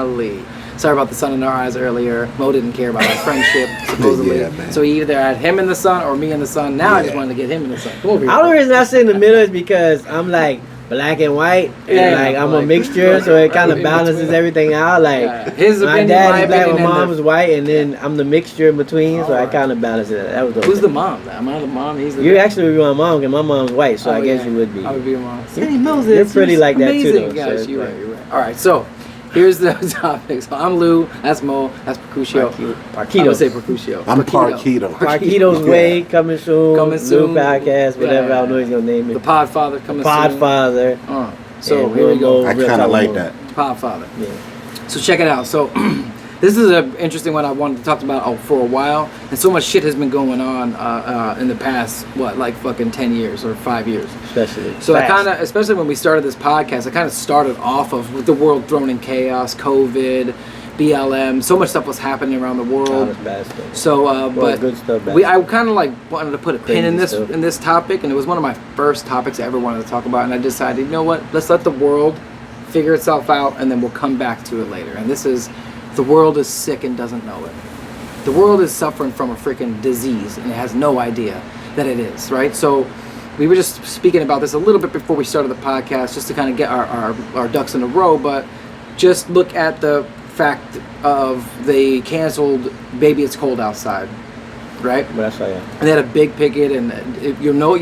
Golly. Sorry about the sun in our eyes earlier. Mo didn't care about our friendship, supposedly. Yeah, man. So he either had him in the sun or me in the sun. Now I just wanted to get him in the sun. Come over here. The only reason I sit in the middle is because I'm like black and white, and Yeah, like I'm like, a mixture, so it kind of in balances between. everything out. Like His my opinion, dad my is black, opinion, my and mom the- is white, and then I'm the mixture in between, so I Alright. kind of balance it. That was okay. Who's the mom? Am I the mom? He's the You actually would be my mom, because my mom's white, so I guess you would be. I would be your mom. You're- Sandy Moses. you're pretty like that too, amazing. though, Guys, so you're it's right. You're right. All right, so here's the topic. So I'm Lou. That's Mo. That's Percusio. I'm gonna say Percusio. I'm Parquito. Parquito's Way coming soon. Coming soon. New podcast, whatever. Yeah. I don't know what he's gonna name it. The Podfather coming soon. Podfather. So And here we go. I kind of like that. Podfather. Yeah. So check it out. So this is an interesting one I wanted to talk about for a while, and so much shit has been going on in the past, like fucking 10 years or 5 years. Especially. So I fast. kind of, especially when we started this podcast, I kind of started off of with the world thrown in chaos, COVID, BLM, so much stuff was happening around the Oh, world. that's bad stuff. So, Well, but good stuff, bad I kind of like wanted to put a pin in Crazy this stuff. in this topic, and it was one of my first topics I ever wanted to talk about. And I decided, you know what? Let's let the world figure itself out, and then we'll come back to it later. And this is, the world is sick and doesn't know it. The world is suffering from a freaking disease, and it has no idea that it is. Right? So. We were just speaking about this a little bit before we started the podcast, just to kind of get our ducks in a row, but just look at the fact of they canceled Baby It's Cold Outside, right? But that's why, And they had a big picket, and you're never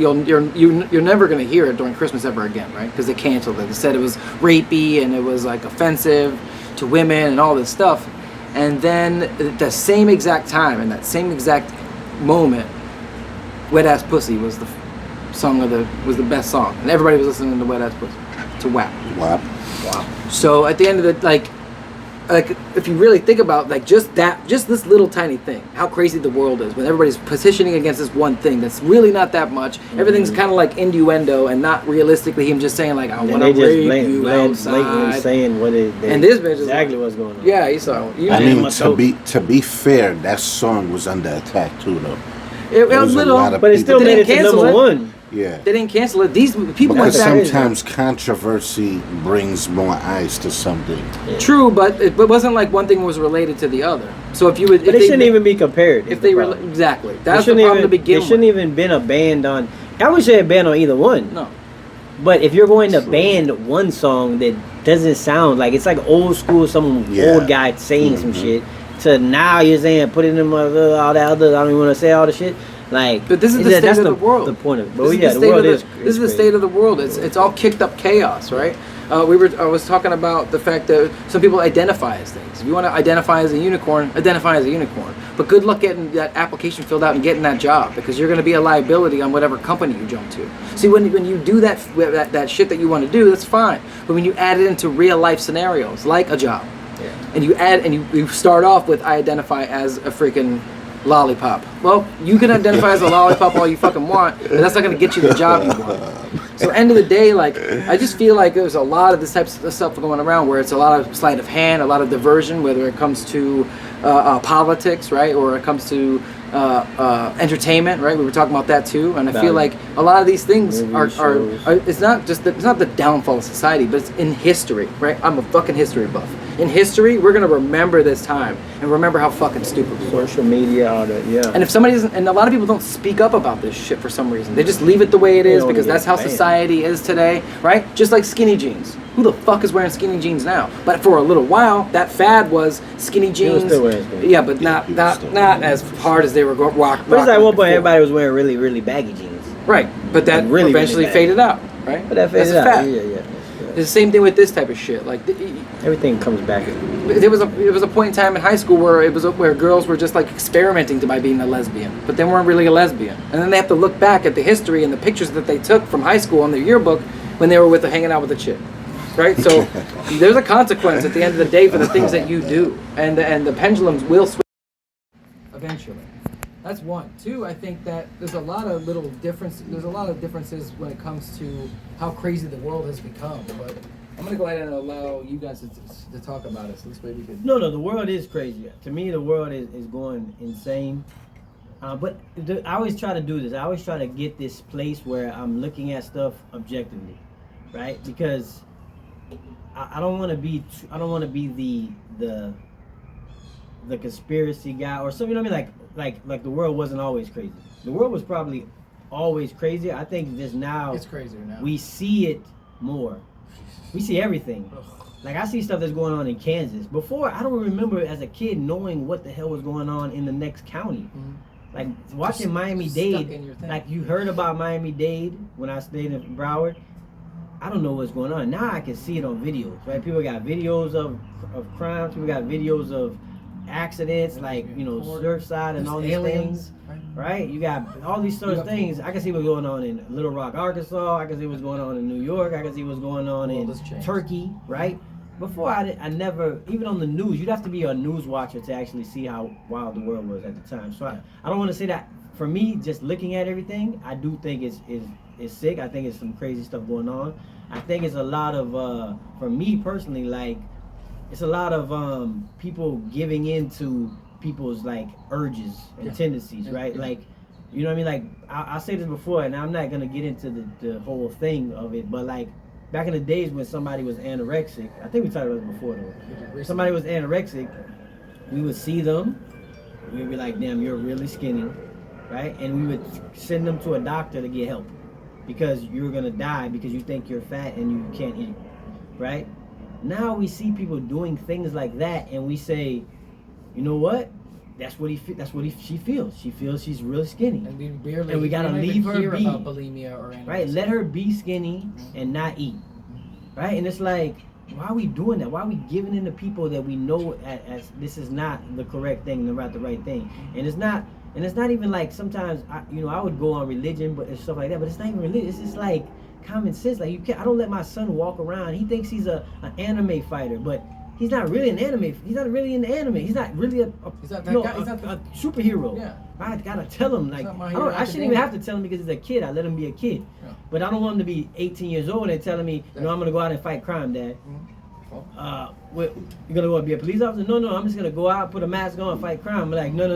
going to hear it during Christmas ever again, right? Because they canceled it. They said it was rapey and it was like offensive to women and all this stuff. And then at the same exact time, in that same exact moment, Wet Ass Pussy was the best song, and everybody was listening to Wet Ass Pussy, to WAP. Wow. So at the end of the like if you really think about just this little tiny thing, how crazy the world is when everybody's positioning against this one thing that's really not that much. Everything's kind of like innuendo and not realistically him just saying like I want to rape you blatantly outside. saying what it And this bitch is exactly like, what's going on. Yeah, you saw. I mean, to be fair, that song was under attack too, though. It There was was a little, lot of But it still They made it didn't to cancel number it. one. Yeah. They didn't cancel it. These people went Because back. sometimes controversy brings more eyes to something. True, but it wasn't like one thing was related to the other. So if you would, But it shouldn't even be compared. If they were exactly, It that's the shouldn't problem to even- begin It shouldn't with. even been a band on. I would say a band on either one. No. But if you're going to ban one song that doesn't sound like it's like old school, some Yeah. old guy saying some shit, to now you're saying put it in all that other. I don't even want to say all the shit. Like, But this is the state that's of the world. The point of it. But This is yeah, the the state world of is. this is the state of the world. It's all kicked up chaos, right? I was talking about the fact that some people identify as things. If you want to identify as a unicorn, identify as a unicorn. But good luck getting that application filled out and getting that job, because you're going to be a liability on whatever company you jump to. See, when you do that shit that you want to do, that's fine. But when you add it into real life scenarios, like a job, and you add and you start off with I identify as a freaking lollipop. Well, you can identify as a lollipop all you fucking want, but that's not going to get you the job you want. So end of the day, like, I just feel like there's a lot of this type of stuff going around where it's a lot of sleight of hand, a lot of diversion, whether it comes to politics, right, or it comes to entertainment, right? We were talking about that too, and I feel like a lot of these things are it's not the downfall of society, but it's in history, right? I'm a fucking history buff. In history, we're gonna remember this time and remember how fucking stupid we were. Social media, all that, yeah. And if somebody doesn't, and a lot of people don't speak up about this shit for some reason. They just leave it the way it is because that's how society is today, right? Just like skinny jeans. Who the fuck is wearing skinny jeans now? But for a little while, that fad was skinny jeans. still wearing skinny jeans. Yeah, but not as hard as they were rock. But it's like one point everybody was wearing really, really baggy jeans. Right, but that Really, eventually really faded out, right? But that faded That's a out. fact. Yeah. It's the same thing with this type of shit. Like Everything comes back. there was a point in time in high school where girls were just like experimenting by being a lesbian, but they weren't really a lesbian. And then they have to look back at the history and the pictures that they took from high school on their yearbook when they were hanging out with a chick, right? So there's a consequence at the end of the day for the things that you do, and the pendulums will swing eventually. That's one. Two, I think that there's a lot of differences when it comes to how crazy the world has become. But I'm gonna go ahead and allow you guys to talk about it. So this way we can. No, the world is crazy. To me, the world is going insane. But I always try to do this. I always try to get this place where I'm looking at stuff objectively, right? Because I don't want to be I don't want to be the conspiracy guy or something. You know what I mean? Like the world wasn't always crazy. The world was probably always crazy. I think just now It's crazier now. we see it more. We see everything. Like I see stuff that's going on in Kansas. Before, I don't remember as a kid knowing what the hell was going on in the next county. Mhm. Like watching Just Miami-Dade. stuck in your thing. Like you heard about Miami-Dade when I stayed in Broward. I don't know what's going on. Now I can see it on videos, right? People got videos of crimes. People got videos of accidents, like, you know, Surfside and There's all these aliens, things, right? You got all these sort of things. I can see what's going on in Little Rock, Arkansas. I can see what's going on in New York. I can see what's going on World in has changed. Turkey, right? Before I never, even on the news, you'd have to be a news watcher to actually see how wild the world was at the time. So I don't want to say that. For me, just looking at everything, I do think it's sick. I think it's some crazy stuff going on. I think it's a lot of, for me personally, like, it's a lot of people giving in to people's like urges and tendencies, right? Yeah. Like, you know what I mean? Like, I say this before, and I'm not gonna get into the whole thing of it, but like back in the days when somebody was anorexic, I think we talked about it before though. Somebody was anorexic, we would see them, we would be like, damn, you're really skinny, right? And we would send them to a doctor to get help because you're gonna die because you think you're fat and you can't eat, right? Now we see people doing things like that, and we say, you know what? That's what she feels. She feels she's really skinny, And we barely. And we gotta don't even leave her hear be. about bulimia or anorexia. right? Let her be skinny and not eat, right? And it's like, why are we doing that? Why are we giving in to people that we know as this is not the correct thing, the right thing? And it's not even like sometimes I would go on religion, but and stuff like that. But it's not even religion. It's just like common sense. Like I don't let my son walk around. He thinks he's an anime fighter, but he's not really an anime. He's not really in the anime. He's not really He's not that guy. He's not a superhero. Yeah. I gotta tell him like not My Hero I shouldn't even have to tell him because he's a kid. I let him be a kid. Yeah. But I don't want him to be 18 years old and telling me, I'm gonna go out and fight crime, Dad. What, you're gonna go be a police officer? No, I'm just gonna go out, put a mask on, and fight crime. I'm like, no.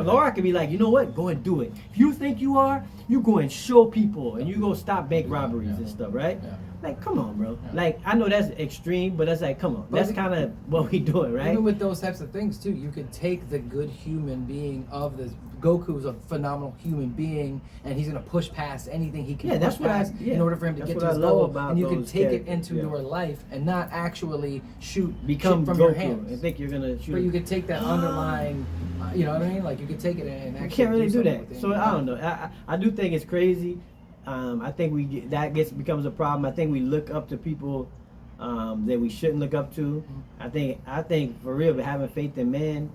Laura could be like, you know what? Go and do it. If you think you are, you go and show people, and you go stop bank robberies and stuff, right? Yeah. Like, come on, bro. Yeah. Like, I know that's extreme, but that's like, come on. But That's we- kind of what we doing, right? Even with those types of things too, you could take the good human being of this. Goku's a phenomenal human being, and he's gonna push past anything he can Yeah, that's push what I- past yeah. in order for him to That's get what to I his love goal. about And you can those take it characters, into yeah. your life and not actually shoot Become shit from Goku your hands. and think you're gonna shoot. But you could take that underlying, you know what I mean? Like you could take it and You actually can't really do something that. with it. So I don't know. I do think it's crazy. I think becomes a problem. I think we look up to people that we shouldn't look up to. I think for real, but having faith in man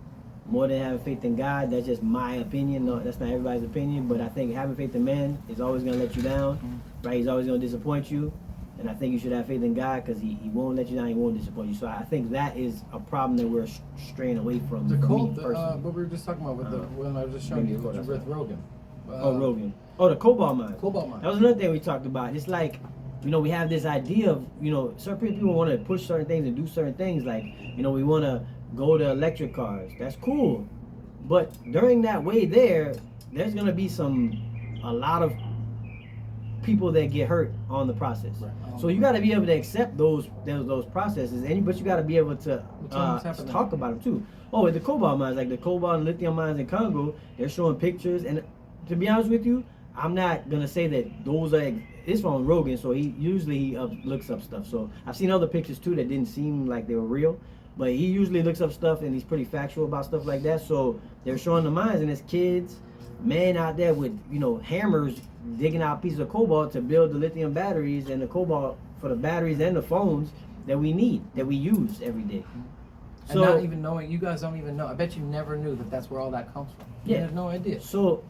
more than having faith in God. That's just my opinion. No, that's not everybody's opinion. But I think having faith in man is always gonna let you down, right? He's always gonna disappoint you. And I think you should have faith in God because he won't let you down. He won't disappoint you. So I think that is a problem that we're straying away from. The for me cult, personally. what we were just talking about with the when I was just showing maybe you the cult, with Rogan. Rogan. Oh, the cobalt mine. Cobalt mine. That was another thing we talked about. It's like, we have this idea of, certain people want to push certain things and do certain things. Like, we want to go to electric cars. That's cool. But during that way there's going to be a lot of people that get hurt on the process. Right. So you got to be able to accept those processes, but you got to be able to talk about them too. Oh, with the cobalt mines, like the cobalt and lithium mines in Congo, they're showing pictures. And to be honest with you, I'm not gonna say that those are. It's from Rogan, so he usually looks up stuff. So I've seen other pictures too that didn't seem like they were real, but he usually looks up stuff and he's pretty factual about stuff like that. So they're showing the mines, and there's kids, men out there with hammers digging out pieces of cobalt to build the lithium batteries and the cobalt for the batteries and the phones that we need, that we use every day. And not even knowing, you guys don't even know. I bet you never knew that that's where all that comes from. You Yeah. have no idea. So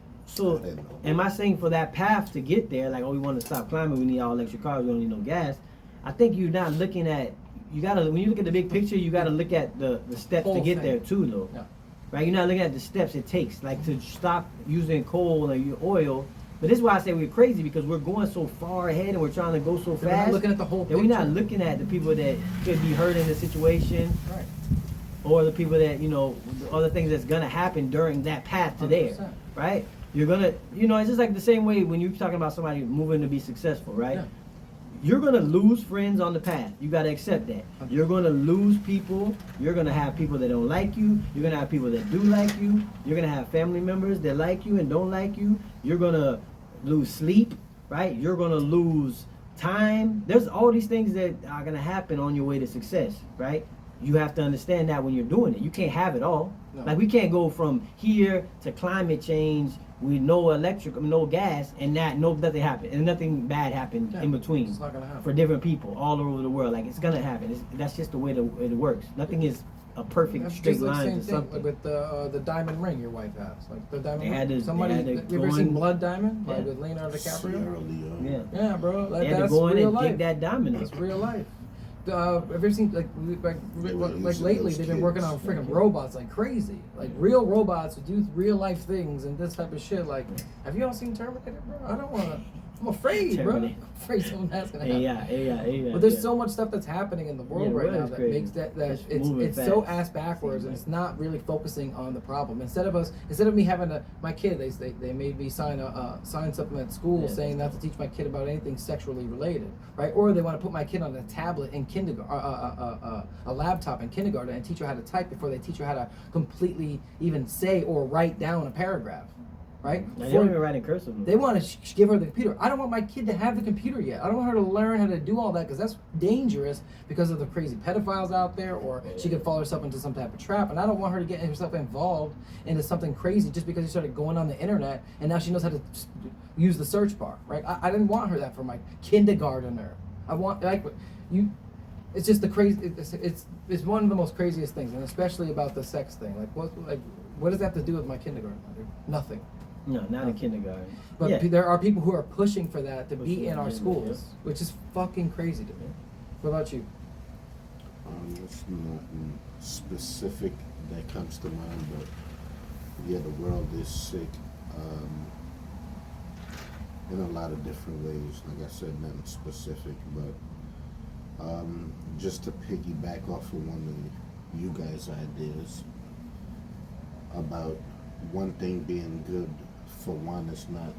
am I saying for that path to get there, like, we want to stop climbing, we need all electric cars, we don't need no gas? I think you're not looking at, when you look at the big picture, you gotta look at the steps to Whole get thing. there too, though. Yeah. Right? You're not looking at the steps it takes, like to stop using coal or oil. But this is why I say we're crazy, because we're going so far ahead and we're trying to go so We're not fast. looking at the whole that we're not picture. looking at the people that could be hurt in the situation, Right. or the people that, the other things that's gonna happen during that path to there, 100%. right? You're gonna, it's just like the same way when you're talking about somebody moving to be successful, right? Yeah. you're gonna lose friends on the path. You gotta accept that. You're gonna lose people. You're gonna have people that don't like you. You're gonna have people that do like you. You're gonna have family members that like you and don't like you. You're gonna lose sleep, right? You're gonna lose time. There's all these things that are gonna happen on your way to success, right? You have to understand that when you're doing it. You can't have it all. No. Like we can't go from here to climate change with no electric, no gas, and nothing happened, and nothing bad happened Yeah, in between it's not gonna happen. for different people all over the world. Like it's gonna happen. That's just the way it works. Nothing is a perfect That's straight just like line same to thing something. with the diamond ring your wife has, like the diamond They ring. had to- Somebody, they had to you go ever seen in- Blood Diamond, like Yeah. with Leonardo Sierra DiCaprio? Leone. Yeah. Yeah, bro, like, They had to that's go in real and life. dig that diamond That's up. real life. Have you ever seen like using lately those they've been working on kids. freaking robots like crazy, like real robots who do real life things and this type of shit. Like, have you all seen Terminator, bro? I don't wanna. I'm afraid, Terminator. bro. I'm afraid something that's gonna happen. Yeah. But there's so much stuff that's happening in the world Yeah, the right world now is that crazy. makes that It's moving it's so fast. ass backwards and Seems it's not really focusing on the problem. Instead of me having my kid, they made me sign something at school Yeah, saying not to teach my kid about anything sexually related, right? Or they want to put my kid on a tablet in kindergarten, a laptop in kindergarten, and teach her how to type before they teach her how to completely even say or write down a paragraph, right? Now, they Before- don't even write in cursive. they want to give her the computer. I don't want my kid to have the computer yet. I don't want her to learn how to do all that because that's dangerous because of the crazy pedophiles out there, or she could fall herself into some type of trap. And I don't want her to get herself involved into something crazy just because she started going on the internet and now she knows how to use the search bar, right? I didn't want her that for my kindergartner. I want like you. It's just the crazy. It's one of the most craziest things, and especially about the sex thing. What does that have to do with my kindergarten? Nothing. No, not in kindergarten. But yeah. there are people who are pushing for that to be Pushing in our it, schools, which is fucking crazy to me. What about you? It's nothing specific that comes to mind, but yeah, the world is sick in a lot of different ways. Like I said, nothing specific, but just to piggyback off of one of you guys' ideas about one thing being good for one is not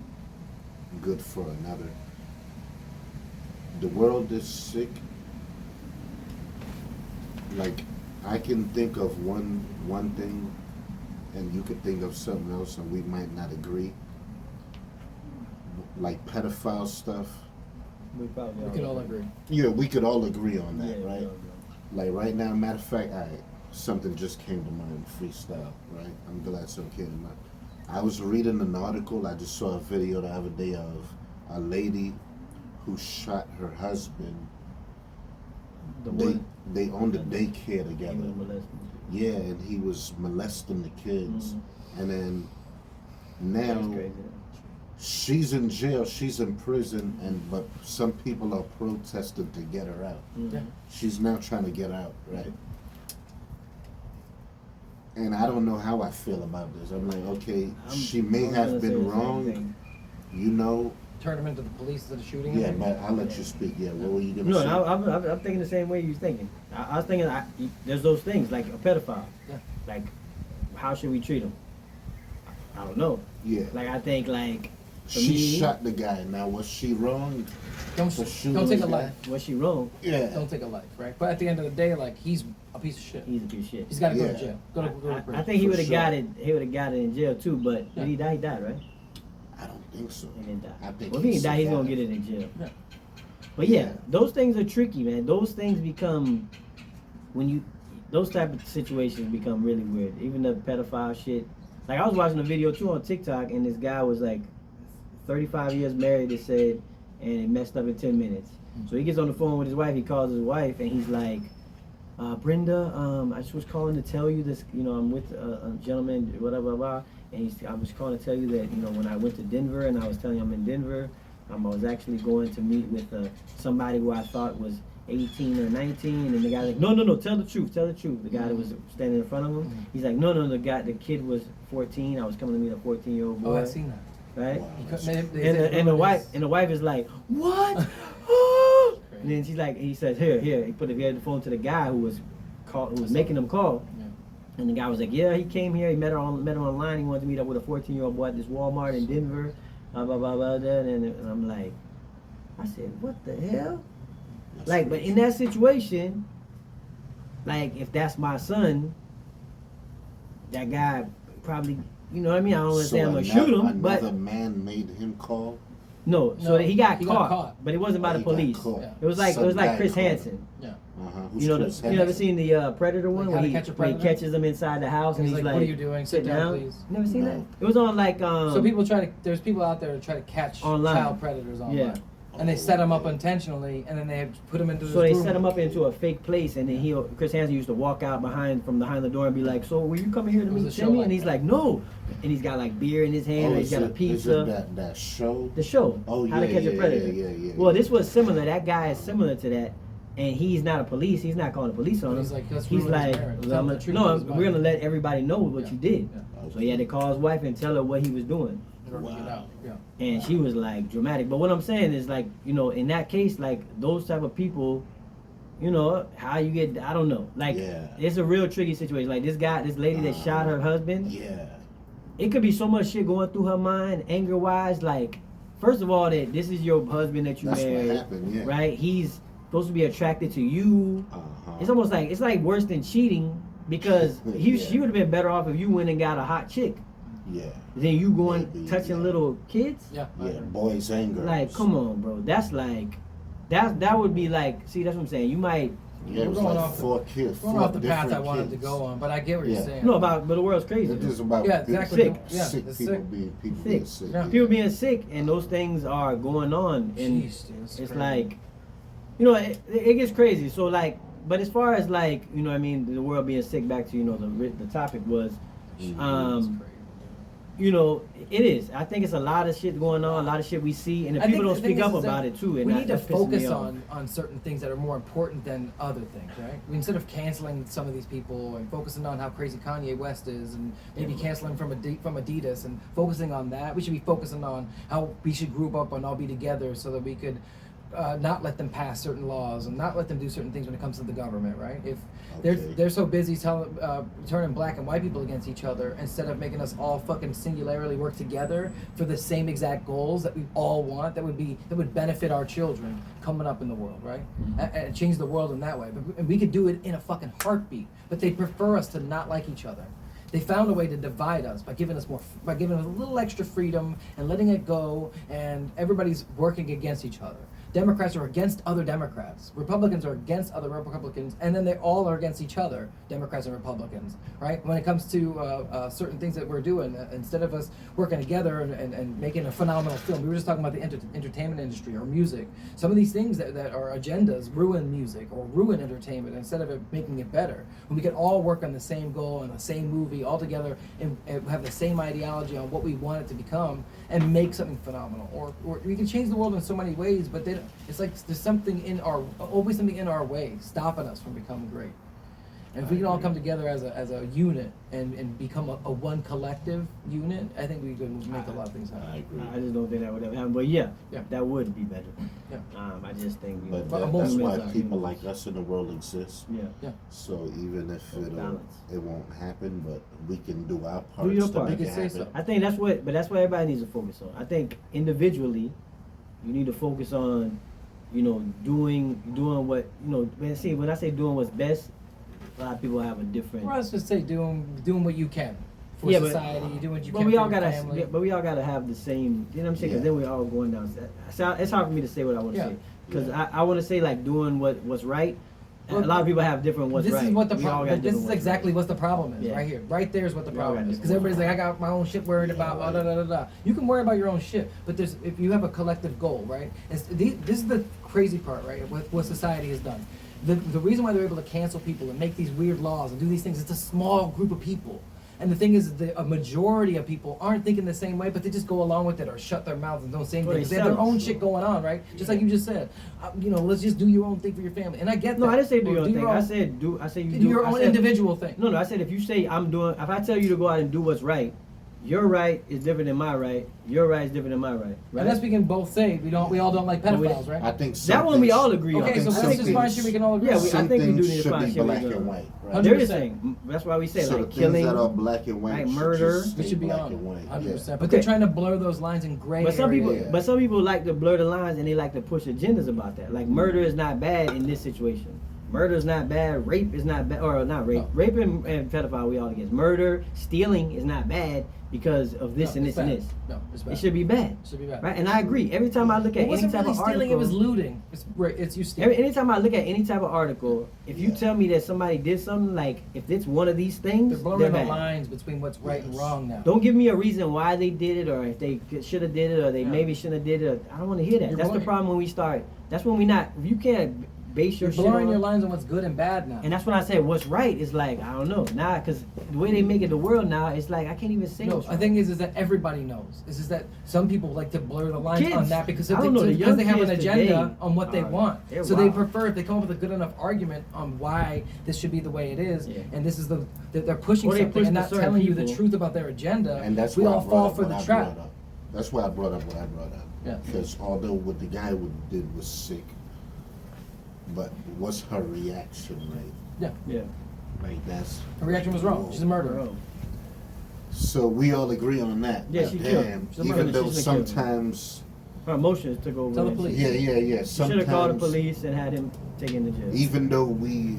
good for another. The world is sick. Like, I can think of one thing and you could think of something else and we might not agree. Like pedophile stuff. We probably We can all agree. Yeah, we could all agree on that, Yeah, right? we all Like right now, matter of fact, something just came to mind, freestyle, right? I'm glad something came to mind. I was reading an article, I just saw a video the other day of a lady who shot her husband. The They one. they owned a daycare He was together. molested. Yeah, and he was molesting the kids. Mhm. And then That's now crazy. she's in jail, she's in prison, but some people are protesting to get her out. Mhm. Yeah. She's now trying to get out, right? And I don't know how I feel about this. I'm like, okay, she may I'm have gonna say the been same wrong, thing. you know. Turn them into the police that are shooting Yeah, him. but I'll let you speak. Yeah, what were you gonna No, say? I'm thinking the same way you're thinking. I was thinking there's those things like a pedophile. Yeah. Like, how should we treat him? I don't know. Yeah, Like I think like for she me, shot the guy. Now was she wrong? Don't for shooting don't take a the guy? life. was she wrong? Yeah, Don't take a life, right? But at the end of the day, like he's a piece of shit. He's a piece of shit. He's got to go Yeah. to jail. Go to prison. I think he For would have sure. got it. He would have got it in jail too. But Yeah. did he die? He died, right? I don't think so. He didn't die. I think Well, if he he didn't die, he's gonna survived. get it in jail. Yeah. But yeah, Yeah. those things are tricky, man. Those things become those type of situations become really weird. Even the pedophile shit. Like I was watching a video too on TikTok, and this guy was like 35 years married. It said, and it messed up in 10 minutes. So he gets on the phone with his wife. He calls his wife, and he's like, Brenda, I just was calling to tell you this. You know, I'm with a gentleman, whatever, blah. And I was calling to tell you that, you know, when I went to Denver and I was telling you I'm in Denver, I was actually going to meet with somebody who I thought was 18 or 19. And the guy's like, no, tell the truth. The guy that was standing in front of him, he's like, no, the kid was 14. I was coming to meet a 14-year-old boy. Oh, I've seen that. Right? Wow. Because And the wife is like, what? Oh! And then she's like, he says, here. He put the phone to the guy who was making him call. Yeah. And the guy was like, yeah, he came here. He met him online. He wanted to meet up with a 14-year-old boy at this Walmart in Denver. Blah, blah, blah, blah, that. And I'm like, I said, what the hell? Like, but in that situation, like if that's my son, that guy probably, you know what I mean? I don't want to say I'm gonna shoot him, but another man made him call. no. So he got he got caught, caught. but it wasn't by Oh, the he got police. caught. Yeah. It was like Some guy Chris caught him. Hansen. Yeah. Who's You know, Chris you ever Hansen? seen the Predator one Like where How to he, Catch a where he Predator? catches him inside the house and He's he's like, like, "What are you doing? Sit down, please." Never seen No. that? It was on like So people try to. There's people out there that try to catch Online. child predators online, Yeah. and they set them up intentionally, and then they put them into. So this they room. set him up into a fake place, and then Chris Hansen used to walk out from behind the door and be like, "So were you coming here to It was meet a show Timmy?" like And he's that. like, "No," and he's got like beer in his hand, and he's got a Is pizza. it that show? The show, Oh, How to yeah, Catch a yeah, Predator. yeah. Well, this was similar. That guy is similar to that, and he's not a police. He's not calling the police on But him. he's like, "Let's He's ruin his like, marriage. "Well, Tell I'm the gonna- truth no, of his we're gonna mind." let everybody know what Yeah. you did." Yeah. So he had to call his wife and tell her what he was doing. In order to get out. Yeah. And she was like dramatic. But what I'm saying is like, you know, in that case, like those type of people, you know, how you get, I don't know. Like, Yeah. it's a real tricky situation. Like this lady that shot her husband, Yeah. it could be so much shit going through her mind, anger wise. Like, first of all, that this is your husband that you That's what married, happened, yeah. right? He's supposed to be attracted to you. Uh-huh. It's almost like, it's like worse than cheating because Yeah. she would have been better off if you went and got a hot chick Yeah. than you going Maybe, touching yeah. little kids. Yeah. I Yeah. agree. Boys and girls. Like, come on, bro. That's like, that would be like, see, that's what I'm saying. You might, Yeah, it was We're going like off the- four kids. Going four off the path I different wanted to kids. go on, but I get what you're Yeah. saying. no, but the world's crazy. It is about Yeah, exactly. Sick. Yeah, sick it's people sick. being Sick. being sick. Yeah. People being sick, and those things are going on, and Jeez, dude, it's it's crazy. like, you know, it gets crazy. So like, but as far as like, you know, what I mean, the world being sick. Back to, you know, the topic was, Mhm. It's um, crazy. you know, it is. I think it's a lot of shit going on, a lot of shit we see, and if I people think don't the thing speak up is that about it too, and we that- need to that pisses me focus off. on certain things that are more important than other things, right? Instead of canceling some of these people and focusing on how crazy Kanye West is, and maybe canceling from Adidas and focusing on that, we should be focusing on how we should group up and all be together so that we could not let them pass certain laws and not let them do certain things when it comes to the government, right? If Okay. they're so busy turning black and white people against each other instead of making us all fucking singularly work together for the same exact goals that we all want, that would benefit our children coming up in the world, right? And change the world in that way. And we could do it in a fucking heartbeat. But they prefer us to not like each other. They found a way to divide us by giving us a little extra freedom and letting it go, and everybody's working against each other. Democrats are against other Democrats. Republicans are against other Republicans, and then they all are against each other, Democrats and Republicans, right? When it comes to certain things that we're doing, instead of us working together and making a phenomenal film, we were just talking about the entertainment industry or music. Some of these things that are agendas ruin music or ruin entertainment instead of it making it better. When we could all work on the same goal and the same movie all together and have the same ideology on what we want it to become and make something phenomenal. Or we can change the world in so many ways, but it's like there's always something in our way stopping us from becoming great. And if we can all come together as a unit and become a one collective unit, I think we can make a lot of things I happen. agree. I just don't think that would ever happen. But yeah, Yeah. that would be better. Yeah. I just think we But But that's most why humans are people humans. like us in the world exist. Yeah. So even if Balance. it won't happen, but we can do our Do parts your to part. make You it can say happen. so. I think that's what everybody needs to focus on. I think individually, you need to focus on, you know, doing what, you know. When I say doing what's best, a lot of people have a different. Well, I was just say doing what you can for Yeah, but- society, doing what you But can we for all your gotta, family. but we all gotta have the same. You know what I'm saying? Because Yeah. then we're all going down. So it's hard for me to say what I want to Yeah. say. Because Yeah. I want to say like doing what's right. Well, a lot of people have different what's this right. is what the We all problem. got This different is what's exactly right. what the problem is Yeah. right here. Right there is what the We all problem got is. Because different everybody's like, I got my own shit worried Yeah, about. right. Da, da, da, da. You can worry about your own shit, but if you have a collective goal, right? This is the crazy part, right? With what society has done. The reason why they're able to cancel people and make these weird laws and do these things, it's a small group of people. And the thing is, a majority of people aren't thinking the same way, but they just go along with it or shut their mouths and don't say anything Well, because they have their themselves. own shit going on, right? Just like you just said, let's just do your own thing for your family. And I get that. No, I didn't say do Or your own thing. I own- said do. I said you do your I own said- individual thing. No, I said if you say I'm doing. If I tell you to go out and do what's right, your right is different than my right. Your right is different than my right. Right? And that's we can both say we all don't like pedophiles, right? I think That one we all agree on. Okay, so some let's just things- find shit we can all agree Yeah, on. I some think we do things need to should find be shit we black do. and white, right? 100%. There is thing. That's why we say So the like things killing. that are black and white like should murder, just It stay should be black on, and white. 100%. Yeah. But they're trying to blur those lines in gray But some people, areas. Yeah. but some people like to blur the lines and they like to push agendas about that. Like murder is not bad in this situation. Murder is not bad. Rape is not bad, or not rape. No. Rape and pedophile we all against. Murder, stealing is not bad because of this No, and it's this and bad. this. No, it's bad. It should be bad, It should be bad. right? And I agree. Every time I look It at any wasn't type really of stealing, article, it was looting. It's you stealing. anytime I look at any type of article, if you Yeah. tell me that somebody did something, like if it's one of these They're things, blurring they're the bad. lines between what's right and Yes. wrong now. Don't give me a reason why they did it, or if they should have did it, or they Yeah. maybe shouldn't have did it. I don't want to hear that. You're That's the blurring- problem when we start. That's when we not. If you can't base your You're shit blurring on, your lines on what's good and bad now. and that's when I say what's right is like I don't know now, because the way they make it the world now, it's like I can't even say. No, what's I right. think is that everybody knows. Is that some people like to blur the lines Kids, on that because I don't know, the because young they have an kids agenda today on what they are- want. they're So they wild. prefer if they come up with a good enough argument on why this should be the way it is, Yeah. and this is that they're pushing Or they something push and to not certain telling you the people. truth about their agenda. And that's we why all I brought fall up for what the I trap. brought up. That's why I brought up what I brought up. Yeah. Because although what the guy did was sick, but what's her reaction, right? Yeah. Like that's Her reaction was wrong. She's a murderer. Bro. So we all agree on that. Yeah, But she killed. damn, She's a even murderer. though She's a killer. sometimes, Her emotions took over. Tell the and police. she- yeah. You should have called the Sometimes, police and had him taken to jail. even though we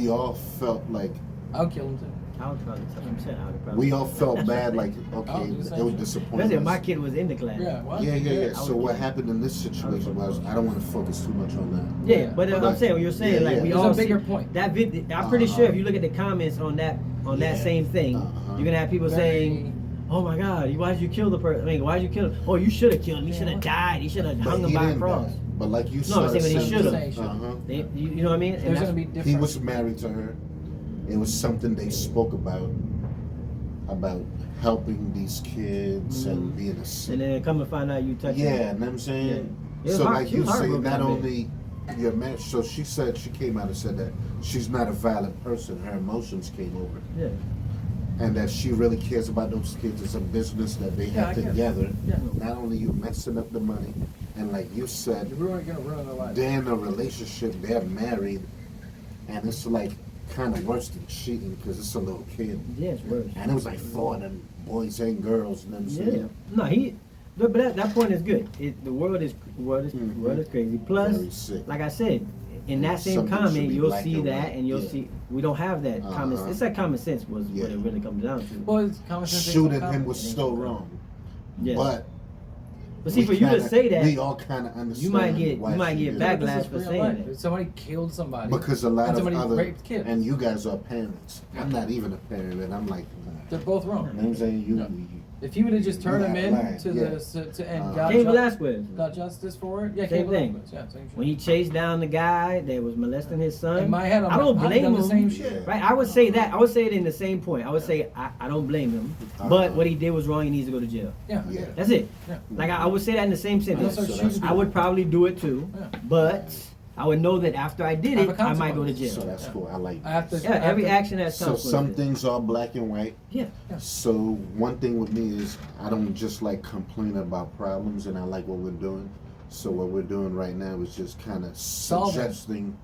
all felt like I'll kill him too. I would probably tell him. I would probably. we all felt bad, like Oh, okay, do the same it was shit. disappointing. Especially if my kid was in the class. Yeah. What? Yeah. I So would what kill. happened in this situation was I don't want to focus too much on that. Yeah, but But I'm saying what you're saying, yeah, like yeah. we There's all a bigger see, point. That vid, I'm pretty sure if you look at the comments on that Yeah. that same thing, Uh-huh. you're gonna have people Very- saying, "Oh my God, why'd you kill the person? I mean, why'd you kill him? Oh, you should have killed him. He Yeah, should have what? died. He should have But hung him he by a didn't cross." die. But like you No, said, I'm saying he should've. Uh-huh. You know what I mean? And There's that's- gonna be different. He was married to her. It was something they spoke about helping these kids and being a and then come and find out you touched him. yeah, you know what I'm saying? Yeah. It was So hard- like she you was say, heartbroken not that only your marriage. So she said she came out and said that she's not a violent person. Her emotions came over, Yeah. and that she really cares about those kids. It's a business that they Yeah, have I get it. together. Yeah. Not only you messing up the money, and like you said, You're gonna ruin their life. they're in a relationship, they're married, and it's like kind of worse than cheating because it's a little kid. Yeah, it's worse. And it was like 4 of them boys and girls, you know what I'm Yeah. saying? No, but that point is good. The world is Mhm. crazy. Plus, Very sick. like I said, in that same Something should comment, be you'll black see and that, white. and you'll Yeah. see we don't have that common. Uh-huh. It's like common sense was Yeah. what it really comes down to. Well, it's common sense. ain't Shooting so him common. was so wrong. Yes. But see, we for you to kinda- say that, we all kind of understand. you might get why she did it. This backlash is for real saying life. that. Somebody killed somebody. Because a lot and of somebody other raped kids. and you guys are parents. I'm not even a parent, and I'm like, They're both wrong. you know what I'm saying? You, No. If he would have just turned him Yeah, in right, to yeah. the and Uh-huh. got, Cain ju- Velasquez, got justice for it, yeah, Same Cain thing. Velasquez, yeah, same shit. when he chased down the guy that was molesting his son, In my head, I don't I've blame done him. the same shit. Right, I would say that. I would say it in the same point. I would say I don't blame him, but what he did was wrong. He needs to go to jail. Yeah, Yeah. That's it. Yeah. Like I would say that in the same Yeah, sentence. so so shoot- that's I would probably do it too, Yeah. but I would know that after I did Have it, a I might go to consequence. jail. so that's cool. I like I have to- that. Yeah, every action has So consequences. some things are black and white. Yeah. So one thing with me is I don't just like complain about problems, and I like what we're doing. So what we're doing right now is just kind of Solve it. suggesting,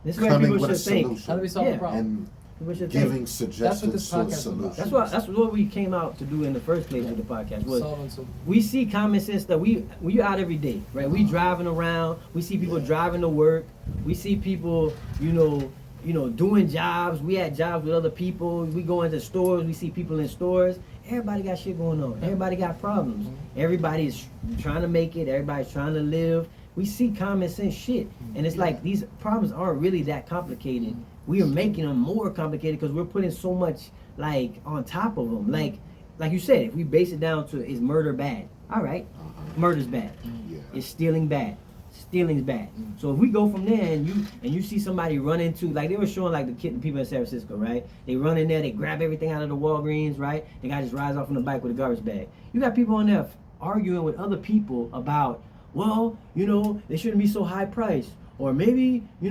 This is what coming people with a should think. solution, How do we solve Yeah. the problem? and People should giving think. suggestions this for podcast is about. solutions. That's what we came out to do in the first place with the podcast. Was Solving some. we see common sense stuff. We out every day, right? We driving around. We see people Yeah. driving to work. We see people, you know, doing jobs. We had jobs with other people. We go into stores. We see people in stores. Everybody got shit going on. Everybody got problems. Everybody's trying to make it. Everybody's trying to live. We see common sense shit, and it's like these problems aren't really that complicated. We are making them more complicated because we're putting so much like on top of them. Like you said, if we base it down to is murder bad? All right, murder's bad. Yeah. Is stealing bad? Stealing's bad. So if we go from there and you see somebody run into, like they were showing like the people in San Francisco, right? They run in there, they grab everything out of the Walgreens, right? The guy just rides off on the bike with a garbage bag. You got people in there arguing with other people about, well, they shouldn't be so high priced. Or maybe, we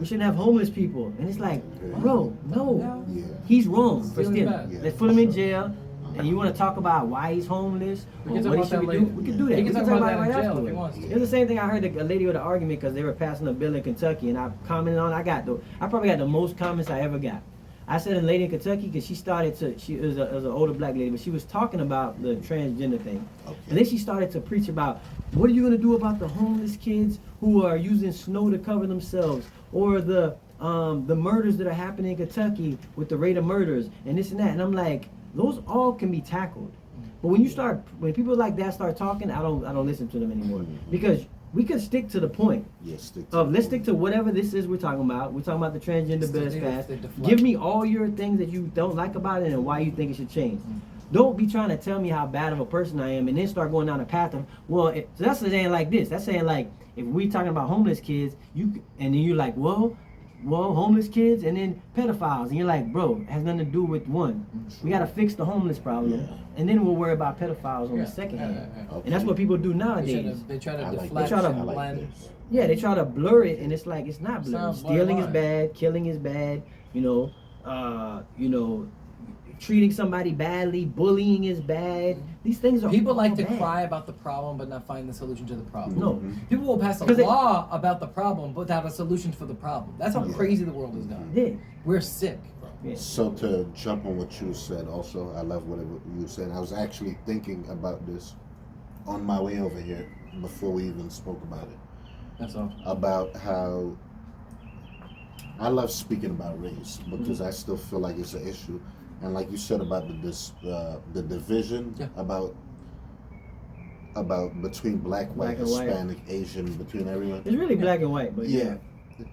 shouldn't have homeless people. And it's like, bro, no. Yeah. He's wrong for Stealing's stealing. bad. Yeah, Let's put him in for sure. jail. and you want to talk about why he's homeless, We or can talk what he about should that be later. doing, we can do that. He We can can talk talk about about it that right in jail if he afterwards. wants to. It was the same thing I heard a lady with an argument because they were passing a bill in Kentucky, and I commented on. I probably got the most comments I ever got. I said a lady in Kentucky because she was an older black lady, but she was talking about the transgender thing, Okay. and then she started to preach about what are you gonna do about the homeless kids who are using snow to cover themselves, or the murders that are happening in Kentucky with the rate of murders and this and that, and I'm like, those all can be tackled. But when people like that start talking, I don't listen to them anymore because we can stick to the point. Yeah, stick Let's stick to whatever this is we're talking about. We're talking about the transgender bill that's passed. they deflect. Give me all your things that you don't like about it and why you think it should change. Don't be trying to tell me how bad of a person I am and then start going down a path of, so that's saying like this. That's saying like, if we talking about homeless kids, and then you're like, well, homeless kids and then pedophiles. And you're like, bro, it has nothing to do with one. We got to fix the homeless problem. Yeah. And then we'll worry about pedophiles on Yeah. the second hand. Okay. And that's what people do They nowadays. try to I like deflect They try to- and I like blend. this. Yeah, they try to blur it, and it's like it's not It's blurred. not Stealing is blurred. bad, killing is bad. Treating somebody badly, bullying is bad. These things are People all like to bad. cry about the problem but not find the solution to the problem. No. Mhm. People will pass a 'Cause law about the problem but without a solution for the problem. That's how Yeah. crazy the world has gone. Yeah. We're sick, bro. Yeah. So to jump on what you said, also, I love what you said. I was actually thinking about this on my way over here before we even spoke about it. That's all. About how I love speaking about race because I still feel like it's an issue, and like you said about the division Yeah. about between black, white, Black and white. Hispanic, Asian, between everyone. It's really black and white, but Yeah,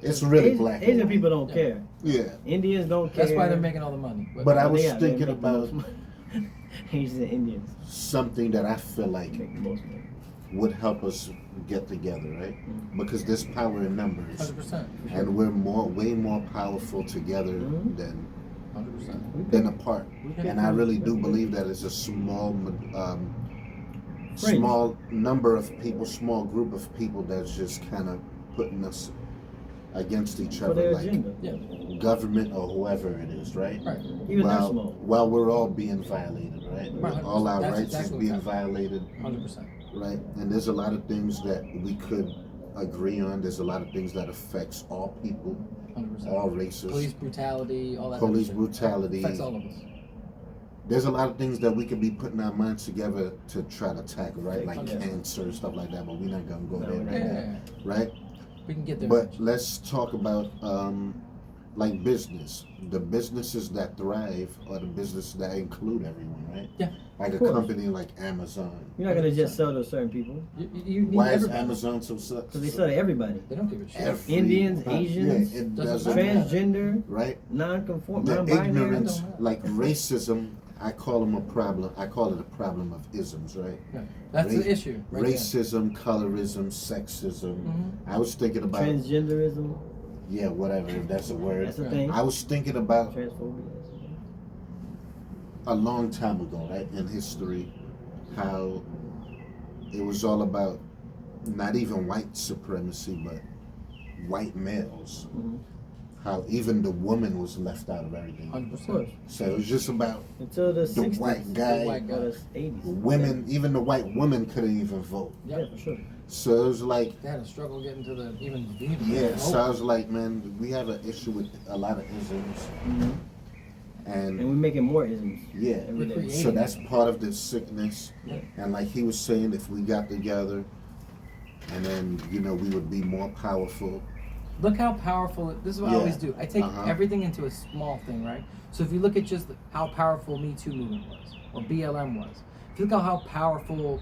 it's really Asian, black. and Asian white. people don't Yeah. care. Yeah, Indians don't care. That's why they're making all the money. but I was They thinking make the about most money. Asians and Indians something that I feel like make the most money. would help us get together, right? Because there's power in numbers, 100%. and we're way more powerful together Mhm. than 100%. apart. pick And I really do them. believe that it's a small Fringe. small number of people, small group of people that's just kind of putting us against each For other, their like agenda. Yeah. government or whoever it is, right? Right. Even they're small. While we're all being violated, right? Right. All our That's rights exactly is what's being happening. violated, 100%. right? And there's a lot of things that we could agree on. There's a lot of things that affects all people, 100%. all races. Police brutality, all that. Police shit. brutality. Affects all of us. There's a lot of things that we could be putting our minds together to try to tackle, right? Like Yeah. cancer, stuff like that, but we're not gonna go No, there we're right not. now, Yeah. right? We can get there. But let's talk about like business. The businesses that thrive are the businesses that include everyone, right? Yeah. Like a Of course. company like Amazon. You're not gonna just sell to certain people You need Why is everybody. Amazon so because they sell to everybody. They don't give a shit. Every- Indians, yeah, Asians, it doesn't doesn't matter, Transgender, right? non-conform, The non-binary. ignorance, don't matter. like racism, I call them a problem. I call it a problem of isms, right? Yeah. That's Ra- the issue. Right there. Racism, colorism, sexism. Mhm. I was thinking about Transgenderism. yeah, whatever if that's a word. That's a Yeah. thing. I was thinking about Transphobia. a long time ago, right, in history, how it was all about not even white supremacy, but white males. Mhm. How even the woman was left out of everything. 100%. So it was just about Until the the 60s. white guy. The white Or guy. the 80s. Women, even the white woman couldn't even vote. Yeah, Yep. for sure. So it was like, They had a struggle getting to the even. yeah. So I was like, man, we have an issue with a lot of isms, Mhm. and And we're making more isms yeah. every day. So that's part of the sickness. Yeah. And like he was saying, if we got together, and then we would be more powerful. Look how powerful. This is what I Yeah. always do. I take Uh-huh. everything into a small thing, right? So if you look at just how powerful Me Too movement was, or BLM was, if you look at how powerful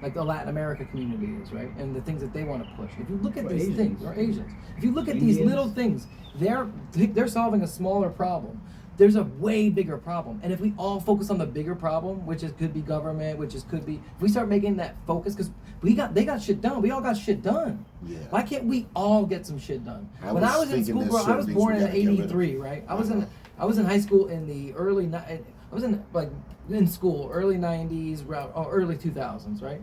like the Latin America community is, right, and the things that they want to push. If you look at Or these Asians. things, or Asians, if you look at these Indians. little things, they're solving a smaller problem. There's a way bigger problem, and if we all focus on the bigger problem, which is could be government, could be, if we start making that focus, because they got shit done. We all got shit done. Yeah. Why can't we all get some shit done? I When was I was in thinking school, there's bro, I certain was things born we in gotta get rid of. '83, right? I was Uh-huh. in high school in the early early 90s, early 2000s, right?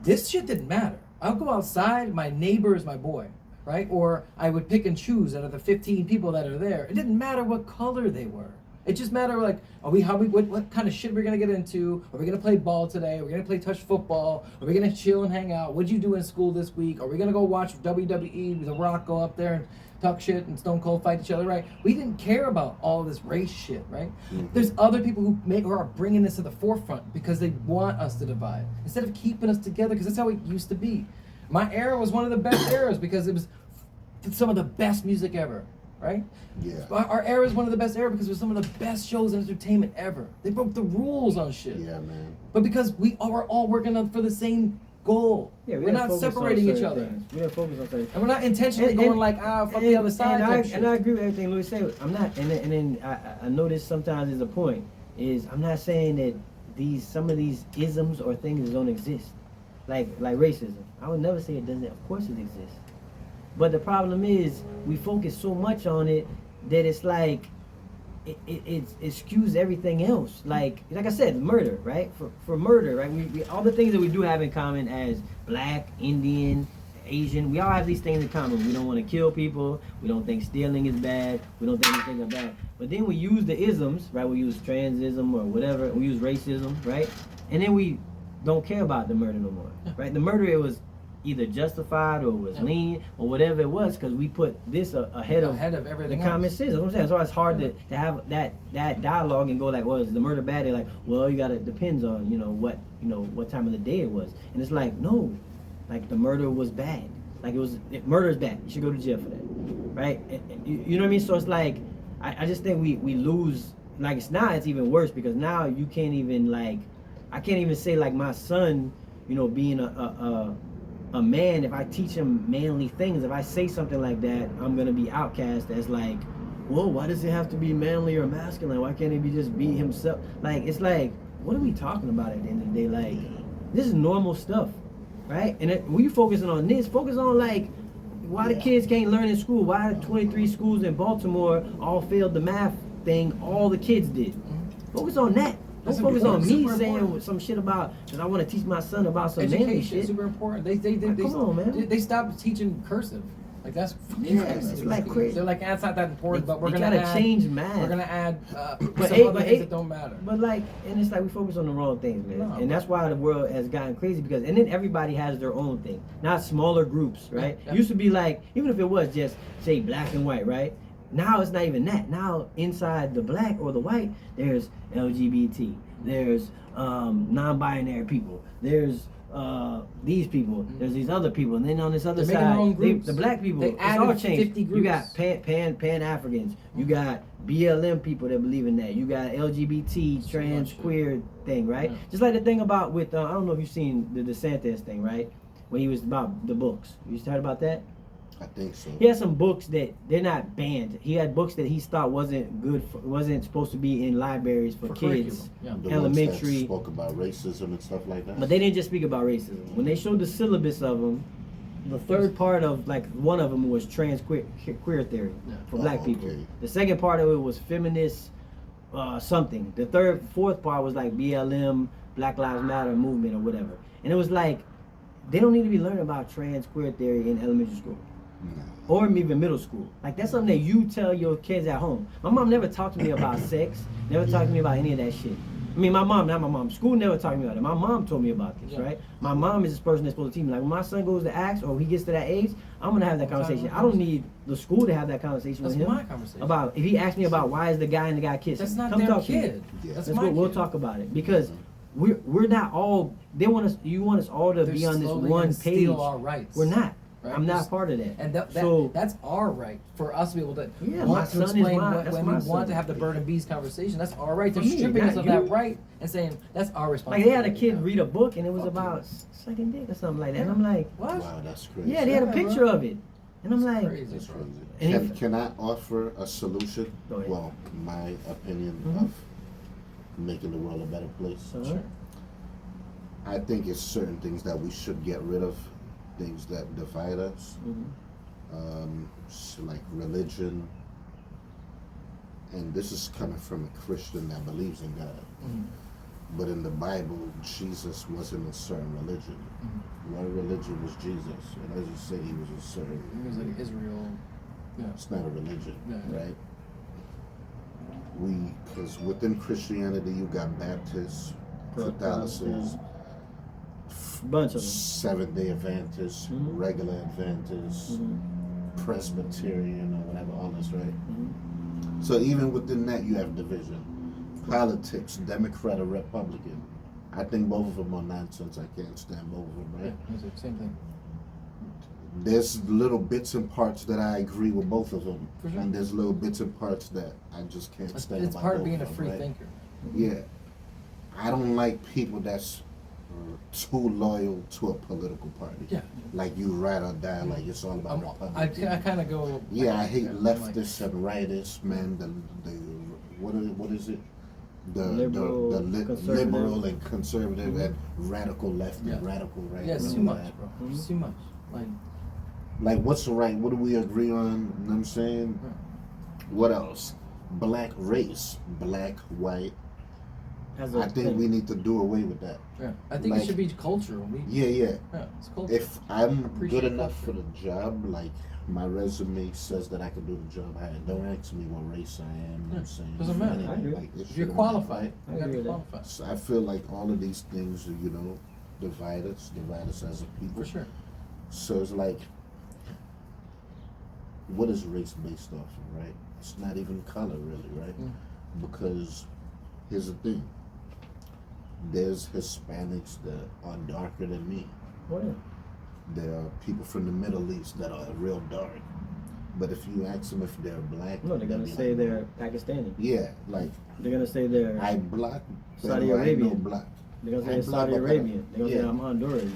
This shit didn't matter. I'll go outside, my neighbor is my boy, right? Or I would pick and choose out of the 15 people that are there. It didn't matter what color they were. It just matter like, what kind of shit we're gonna get into? Are we gonna play ball today? Are we gonna play touch football? Are we gonna chill and hang out? What'd you do in school this week? Are we gonna go watch WWE? The Rock go up there and talk shit and Stone Cold fight each other, right? We didn't care about all of this race shit, right? Mm-hmm. There's other people who are bringing this to the forefront because they want us to divide instead of keeping us together, because that's how it used to be. My era was one of the best eras because it was some of the best music ever. Right? Yeah. Our era is one of the best era because it was some of the best shows in entertainment ever. They broke the rules on shit. Yeah, man. But because we are all working for the same goal. Yeah, we're not separating each other. We don't focus on certain. And we're not intentionally going like, fuck the other side. And I agree with everything Louis said. I'm not, and then I notice sometimes there's a point. Is I'm not saying that some of these isms or things don't exist, like racism. I would never say it doesn't. Of course it exists. But the problem is we focus so much on it that it's like it skews everything else. Like I said, murder, right? For murder, right? We all the things that we do have in common as Black, Indian, Asian, we all have these things in common. We don't want to kill people. We don't think stealing is bad. We don't think these things are bad. But then we use the isms, right? We use transism or whatever. We use racism, right? And then we don't care about the murder no more, right? The murder, it was either justified or was lenient or whatever it was, because we put this ahead of everything the common sense. That's what I'm saying. So it's hard to have that dialogue and go like, well, is the murder bad? They're like, well, you gotta depends on what time of the day it was, and it's like, no, like the murder was bad. Like murder is bad. You should go to jail for that, right? You know what I mean? So it's like I just think we lose. Like it's even worse because now you can't even I can't even say like my son, being a man, if I teach him manly things, if I say something like that, I'm gonna be outcast as like, whoa, why does it have to be manly or masculine? Why can't he be just be himself? Like, it's like, what are we talking about at the end of the day? Like, this is normal stuff, right? And when you focusing on this, focus on like why the kids can't learn in school, why 23 schools in Baltimore all failed the math thing, all the kids did. Focus on that. Don't focus on me saying some shit about because I want to teach my son about some manly shit. Super important. They come on, man. They stopped teaching cursive. Like that's it's like crazy. They're like, that's not that important, but we're gonna add, change math. We're gonna add some other things that don't matter. But and it's like we focus on the wrong things, man. And that's why the world has gotten crazy and then everybody has their own thing, not smaller groups, right? Yeah. It used to be like, even if it was just say black and white, right? Now it's not even that. Now inside the black or the white, there's LGBT, there's non-binary people, there's these people, there's these other people, and then on this other side, the black people, it's all changed. You got Pan-Africans, you got BLM people that believe in that, you got LGBT, trans, queer thing, right? Yeah. Just like the thing about with, I don't know if you've seen the DeSantis thing, right? When he was about the books. You heard about that? I think so. He had some books that they're not banned. He had books that he thought wasn't good, wasn't supposed to be in libraries for kids, elementary. Ones that spoke about racism and stuff like that. But they didn't just speak about racism. When they showed the syllabus of them, the third part of one of them was trans queer theory for black people. The second part of it was feminist something. The fourth part was like BLM, Black Lives Matter movement or whatever. And it was like they don't need to be learning about trans queer theory in elementary school. Or even middle school. Like that's something that you tell your kids at home. My mom never talked to me about sex, never talked to me about any of that shit. I mean, not my mom. School never talked to me about it. My mom told me about this, right? My mom is this person that's supposed to teach me. Like when my son goes to Acts or he gets to that age, I'm gonna have that conversation. I don't need the school to have that conversation with him. That's my conversation. About if he asks me about why is the guy and the guy kissing. That's not come their talk kid. To me. That's That's my what we'll kid. talk about it because we're not all. They want us. You want us all to be on this one page. Steal our rights. We're not. Right? I'm not part of that. And so that's our right for us to be able to my son explain is when we want to have the bird and bees conversation. That's our right. They're stripping us of that right and saying that's our responsibility. Like they had a kid read a book and it was about sucking dick or something like that. And I'm like, what? Wow, that's crazy. Yeah, they had a picture of it. And I'm like, that's crazy. Can I offer a solution? Go ahead. Well, my opinion of making the world a better place. Sure. I think it's certain things that we should get rid of, things that divide us, like religion. And this is coming from a Christian that believes in God. But in the Bible, Jesus wasn't a certain religion. What religion was Jesus? And as you said, he was a certain. He was like Israel. Yeah. It's not a religion, right? because within Christianity you got Baptists, Catholicism, bunch of them. Seventh-day Adventists, Mhm. regular Adventists, Presbyterian or whatever, all this, right? So even within that, you have division. Politics, Democrat or Republican. I think both of them are nonsense. I can't stand both of them, right? It's the same thing. There's little bits and parts that I agree with both of them, For sure. and there's little bits and parts that I just can't stand. It's about part of both being a them, free right? thinker. Yeah, I don't like people that's too loyal to a political party. Yeah. Like you ride or die, like it's all about I Republican. kind of go. Yeah, I hate I'm leftists and rightists, man. The what is it? Liberal, conservative. Liberal and conservative and radical left Yeah. and radical right. Yeah, it's and too all much, that. bro. It's too much. Like what's right? What do we agree on? You know what I'm saying? What else? Black race, black, white. As I think we need to do away with that. Yeah, I think Like- it should be cultural. Yeah. It's culture. If I'm Appreciate good enough for culture. the job, like my resume says that I can do the job, don't ask me what race I am. You know what I'm saying? Doesn't matter. Anyway, I agree. like, it If you're shouldn't qualified, matter, I you gotta agree be with that. qualified. So I feel like all of these things, divide us as a people. For sure. So it's like, what is race based off of, right? It's not even color, really, right? Because here's the thing: there's Hispanics that are darker than me. Oh, yeah. There are people from the Middle East that are real dark. But if you ask them if they're black, No, they're they'll gonna be say like, they're Pakistani. yeah, like They're gonna say they're I black, but Saudi I ain't no Arabian. black. they're gonna say I they're black, Saudi but I- Arabian. They're gonna say yeah. I'm Honduran.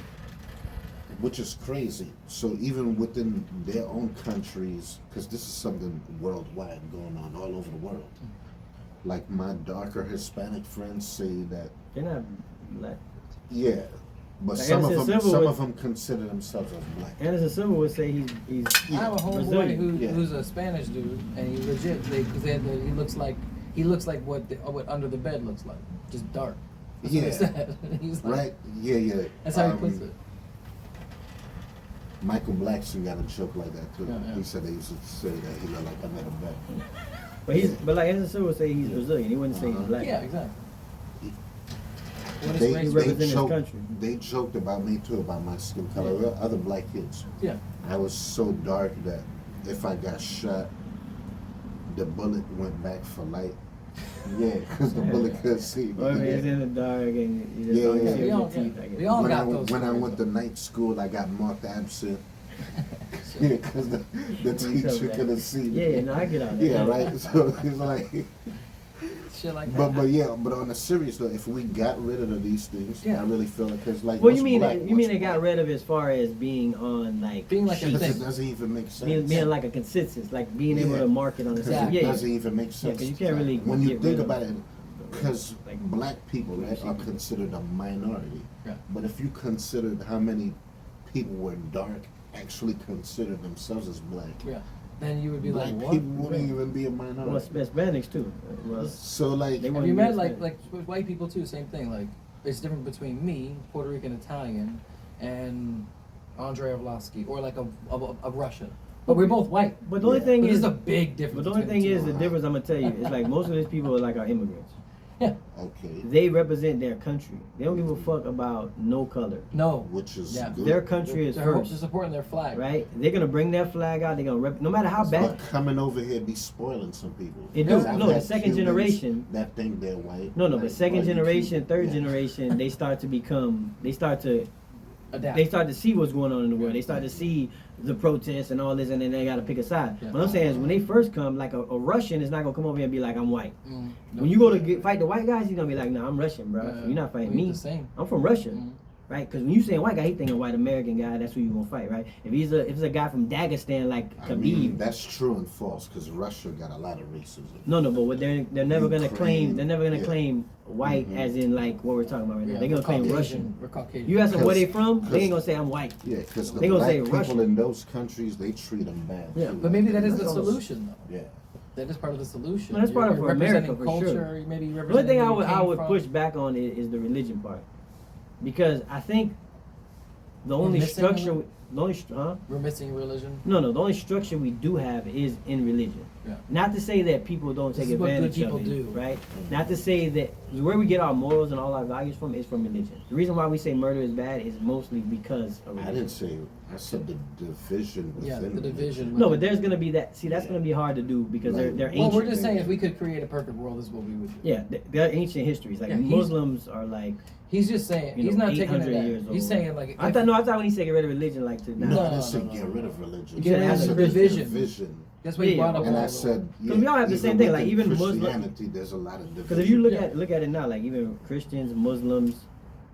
Which is crazy. So even within their own countries, because this is something worldwide going on all over the world. Like my darker Hispanic friends say that, They're not black. yeah, but Like some Anderson of them, Silva consider themselves as black. Anderson Silva would say he's I have a homeboy Brazilian. Yeah. who's a Spanish dude, and he legit they said that he looks like what under the bed looks like, just dark. That's what he Yeah. said. He's like, Right? Yeah. That's how he puts it. Michael Blackson got a joke like that too. Yeah. He said they used to say that he looked like another black. but like Anderson Silva would say he's Brazilian. He wouldn't say he's black. Yeah, exactly. What is They, race? represent his joked, country. they joked about me too, about my skin color. Other black kids. Yeah. I was so dark that if I got shot, the bullet went back for light. Yeah, because the bullet couldn't see me. Or if he's in the dark and you just Yeah, don't yeah. see We all your teeth. got- I guess. we all when got I, those when I stories, went though. to night school, I got marked absent. Yeah, because the You teacher tell that. couldn't see me. Yeah, no, I get out of Yeah, that. right. So it's like, Shit like that. but on a serious note, if we got rid of these things, Yeah. I really feel like because like. Well, what's you mean black, you mean what's they got white? rid of it as far as being on like Being like a sheets, Because thing. it doesn't even make sense. being like a consensus, like being able Yeah. to market on the Because same. it Yeah, doesn't even make sense. 'cause you can't really When you get think rid of about it. it, because Like, black people right, are considered a minority. Yeah. But if you considered how many people were dark actually consider themselves as black, Yeah. Then you would be black like, what? people wouldn't even be a well, minority. Hispanics too. Well, So like, They Have wouldn't you be met Hispanic. like with white people too? Same thing. Like it's different between me, Puerto Rican, Italian, and Andrei Arlovsky, or like a Russian. But we're both white. But the only Yeah. thing But is, there's a big difference. but the only between thing the is, two. the difference I'm gonna tell you is like most of these people are like our immigrants. Yeah. okay, They represent their country. They don't give a fuck about no color. No. which is Yeah. good. Their country is They're first, supporting their flag. right? They're gonna bring their flag out. They're gonna no matter how bad. But coming over here be spoiling some people. It do. Because I've No, the had second Cubans generation- that think they're white. No, like, but second why you generation, Cuban? third Yeah. generation, they start to Adapt. they start to see what's going on in the world. They start to see the protests and all this, and then they got to pick a side. Yeah. What I'm saying is, when they first come, like a Russian is not gonna come over here and be like, "I'm white." Mm. When you go to fight the white guys, he's gonna be like, "No, I'm Russian, bro. Yeah, You're not fighting we me. The same. I'm from Russia." Mm. Right? Because when you say white guy, he thinking white American guy. That's who you gonna fight, right? If it's a guy from Dagestan like I Khabib, mean, that's true and false because Russia got a lot of racism. no, but what they're never gonna claim. They're never gonna yeah. claim white Mhm. as in like what we're talking about right now. Yeah, They're gonna we're claim Caucasian. Russian. We're Caucasian. You ask them where they Cause- from, they ain't cause- gonna say I'm white. Yeah, because the They gonna black say people Russian. in those countries, they treat them bad. Yeah, too. But maybe that is the That's all. solution, though. Yeah. That is part of the solution. No, that's part of You're for America, representing for sure. culture. Maybe The only representing thing where I you would came from. push back on is the religion part, because I think the only missing structure. one? We're missing religion. No, the only structure we do have is in religion. Yeah. Not to say that people don't take This is what good advantage of it, people do. right? Not to say that where we get our morals and all our values from is from religion. The reason why we say murder is bad is mostly because of I religion. didn't say. I said the division within. Yeah, the division. No, but there's gonna be that. See, that's gonna be hard to do because they're Well, ancient. Well, we're just saying if we could create a perfect world, this is what we would do. Yeah, they're ancient histories. Like Yeah, he's- Muslims are like, He's just saying. you He's know, not taking 800 it. years old. He's saying like. I thought when he said get rid of religion, like to No, now. I No, didn't say no. get rid of religion. Get rid of I said the there's division. That's what Yeah, he brought up. And all I the- said, Because we all have the even same thing, like, within even Muslim- Christianity, there's a lot of division. Because if you Yeah. look at it now, like even Christians, Muslims,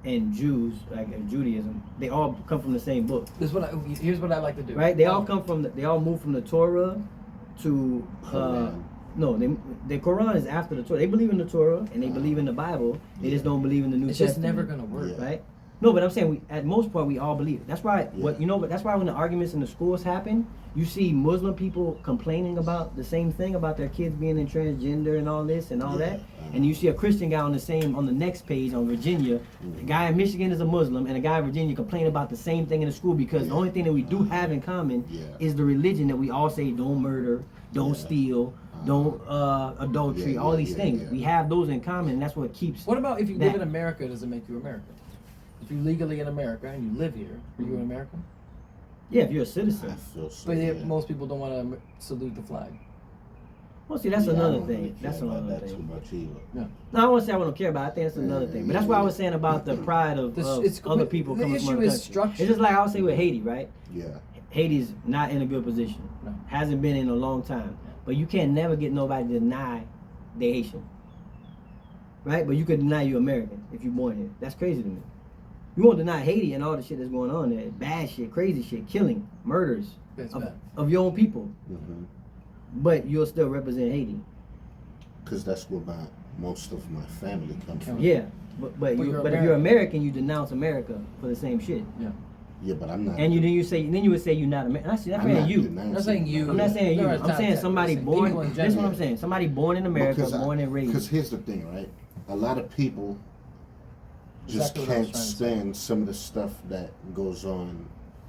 and Jews, like Judaism, they all come from the same book, Here's what I like to do. right? They all come from, they all move from the Torah to, Quran. no, the Quran is after the Torah. They believe in the Torah and they believe in the Bible. They just don't believe in the New It's just Testament. never gonna work. Yeah. Right? No, but I'm saying at most part we all believe. That's why Yeah. but that's why when the arguments in the schools happen, you see Muslim people complaining about the same thing about their kids being in transgender and all this and all Yeah. that. And you see a Christian guy on the next page on Virginia, the guy in Michigan is a Muslim and a guy in Virginia complain about the same thing in the school because the Yeah. only thing that we do have in common Yeah. is the religion that we all say don't murder, don't Yeah. steal, don't adultery, Yeah, all yeah, these yeah, things. yeah. We have those in common and that's what keeps What about if you that. live in America? Does it make you American? If you're legally in America and you live here, are you an American? Yeah, if you're a I citizen. feel so. But Yeah. most people don't want to salute the flag. Well, see, that's Yeah, I another don't really thing. care That's about another that too thing. much either. No, I won't say I don't care about it. I think that's another thing. But that's why I was saying about the pride of It's- other people the coming from issue other is countries. structure. It's just like I would say with Haiti, right? Yeah. Haiti's not in a good position. No. Hasn't been in a long time. But you can't never get nobody to deny they Haitian. Right? But you could deny you American if you're born here. That's crazy to me. You won't deny Haiti and all the shit that's going on there. Bad shit, crazy shit, killing, murders It's of, bad. of your own people. Mm-hmm. But you'll still represent Haiti. Because that's where most of my family comes from. Yeah. But But if you're you're American, you denounce America for the same shit. Yeah, but I'm not. And then you would say you're not American. That's I'm saying not you. denouncing I'm not saying you. I'm not saying you. No, it's I'm not saying that. somebody I'm saying born. people in This is what general. I'm saying. Somebody born in America, born and Because raised. here's the thing, right? A lot of people just Exactly what I was can't trying to say. stand some of the stuff that goes on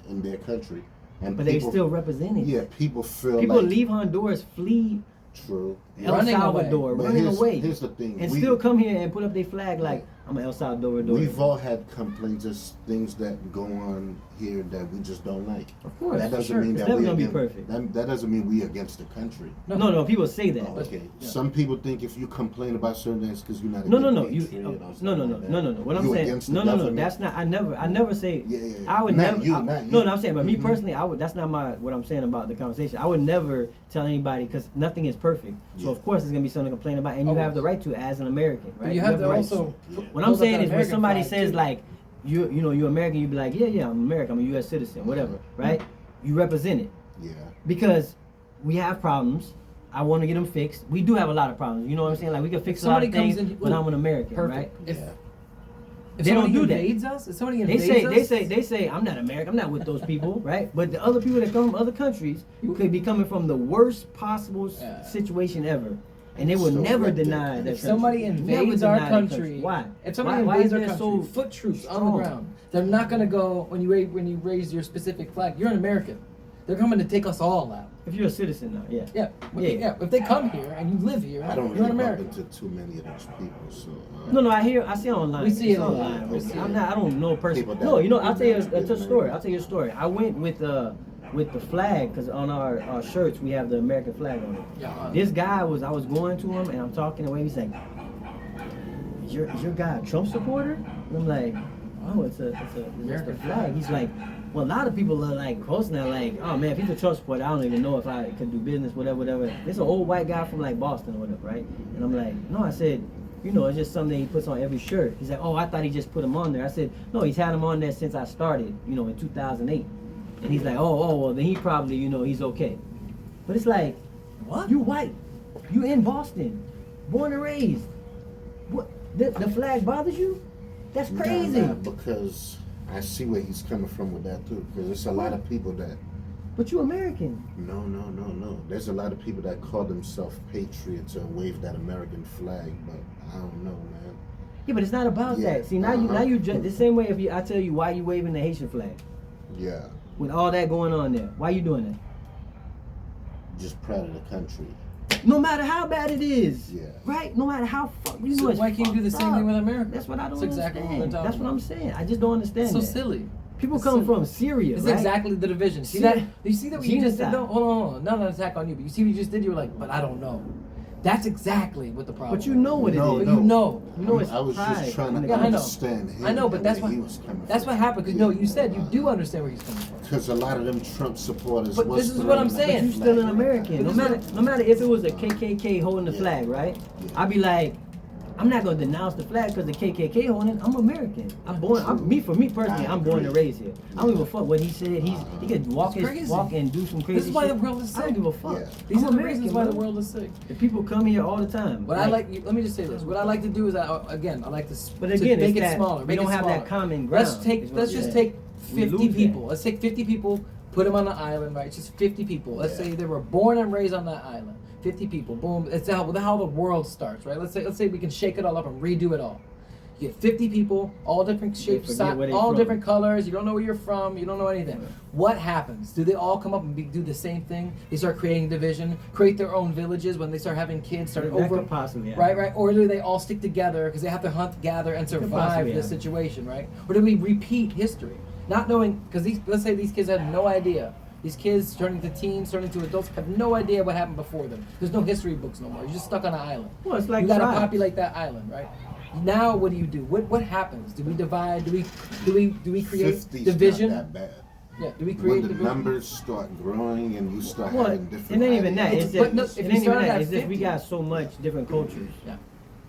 in their country, and But they people, still represented. Yeah, people feel People like leave Honduras, flee true. El Running Salvador, But running here's, away, Here's the thing, and still come here and put up their flag like I'm an El Salvador. We've all had complaints. There's things that go on here that we just don't like. Of course, That doesn't sure. mean It's that never we gonna be against, perfect. That doesn't mean we against the country. No, people say that. Oh, okay. Yeah. Some people think if you complain about certain things because you're not a No, good no. patriot You, or something no. like that. What I'm You saying, against the no. government. That's not. I never say. Yeah. I would Not never. you, I- not you. No, I'm saying, but me Mhm. personally, I would. That's not what I'm saying about the conversation. I would never tell anybody because nothing is perfect. So Yeah. of course, there's gonna be something to complain about, and you Always. have the right to as an American, right? But you have the to right also. Yeah. What I'm hold up saying that is when American somebody flag, says too. like you're American, you be like, yeah, I'm American, I'm a U.S. citizen, whatever, right? You represent it Yeah. because we have problems. I want to get them fixed. We do have a lot of problems. You know what I'm saying? Like we can fix a lot somebody of comes things, in- but I'm an American, Perfect. right? If, Yeah. if They don't somebody do that. invades us, if somebody They invades us, they say I'm not American. I'm not with those people, right? But the other people that come from other countries could be coming from the worst possible Yeah. situation ever, and they will So never right there. deny their if somebody country. invades Never our deny their country, why? If somebody Why invades is our that country, so foot troops on strong? the ground, they're not gonna go when you raise your specific flag. You're an American. They're coming to take us all out. If you're a citizen now, yeah. Yeah, Yeah. If they come here and you live here, I don't you're really an bump American. into too many of those people, so. No, I see it online. We see It's it online. online. We see I'm it. not. I don't know People personally. that- No, you know, I'll tell you a people that- story. I'll tell you a story. I went with the flag because on our shirts we have the American flag on it. Yeah. This guy I was going to him and I'm talking away. He's like, "Is your guy a Trump supporter?" And I'm like, "Oh, it's a American flag." He's like, "Well, a lot of people are like posting that like, oh man, if he's a Trump supporter, I don't even know if I could do business, whatever." It's an old white guy from like Boston or whatever, right? And I'm like, "No," I said, "You know, it's just something he puts on every shirt." He's like, "Oh, I thought he just put them on there." I said, "No, he's had them on there since I started, you know, in 2008." And he's like, "Oh, well, then he probably, you know, he's okay." But it's like, What? you white, you in Boston, born and raised. What? The flag bothers you? That's crazy. Nah, because I see where he's coming from with that too. Because there's a lot of people that. But you American. No. There's a lot of people that call themselves patriots and wave that American flag, but I don't know, man. Yeah, but it's not about Yeah, that. See, now you uh-huh. the same way. I tell you why you waving the Haitian flag. Yeah. with all that going on there? Why you doing that? Just proud of the country. No matter how bad it is, Yeah. right? No matter how you know So it's why can't you do the fucked same thing up. with America? That's what I don't That's exactly what we're understand. talking That's what about. I'm saying. I just don't understand It's so that. silly. People It's come silly. from Syria, It's right? exactly the division. See See- that? You see that what you just did? genocide. Though? Hold on. Not an attack on you, but you see what you just did? You were like, but I don't know. That's exactly what the problem. But you know what it No, is. But you know. You know it's I was pride. just trying to Yeah, I know. understand him. I know, but and that's where what he was coming that's from. what happened. Because no, you said you do understand where he's coming from. Because a lot of them Trump supporters. But was this is what I'm throwing saying. But you that still an flag American. No right matter, no matter if it was a KKK holding the Yeah. flag, right? Yeah. I'd be like, I'm not gonna denounce the flag because the KKK holding it. I'm American. For me personally, I'm born and raised here. I don't give a fuck what he said. He could walk It's crazy. walk and do some crazy This is why shit. the world is I don't sick. give a fuck. Yeah. These I'm are the American, reasons why the bro. world is sick. The people come here all the time. What I like, let me just say this. What I like to do is, I like to, But to again, make it's it that smaller. we Make don't it have smaller. that common ground. Let's just take We 50 lose that. people. Let's take 50 people, put them on the island, right? Just 50 people. Let's Yeah. say they were born and raised on that island. 50 people. Boom. It's how the world starts, right? Let's say we can shake it all up and redo it all. You get 50 people, all different shapes, forget where they all from. different colors. You don't know where you're from. You don't know anything. Right. What happens? Do they all come up and do the same thing? They start creating division, create their own villages when they start having kids, start That over. could possibly happen. Right. Or do they all stick together because they have to hunt, gather, and Could survive possibly this happen. situation, right? Or do we repeat history, not knowing? Because let's say these kids have no idea. These kids turning to teens, turning to adults, have no idea what happened before them. There's no history books no more. You're just stuck on an island. Well, it's like you gotta tribes. populate that island, right? Now, what do? What happens? Do we divide? Do we create 50's division? Not that bad. Yeah. Do we When create the division? numbers start growing and you start Well, having it different. ain't even that. ideas. It's But just, no, if it you ain't even started that. at It's just we 50. got so much different cultures. Yeah.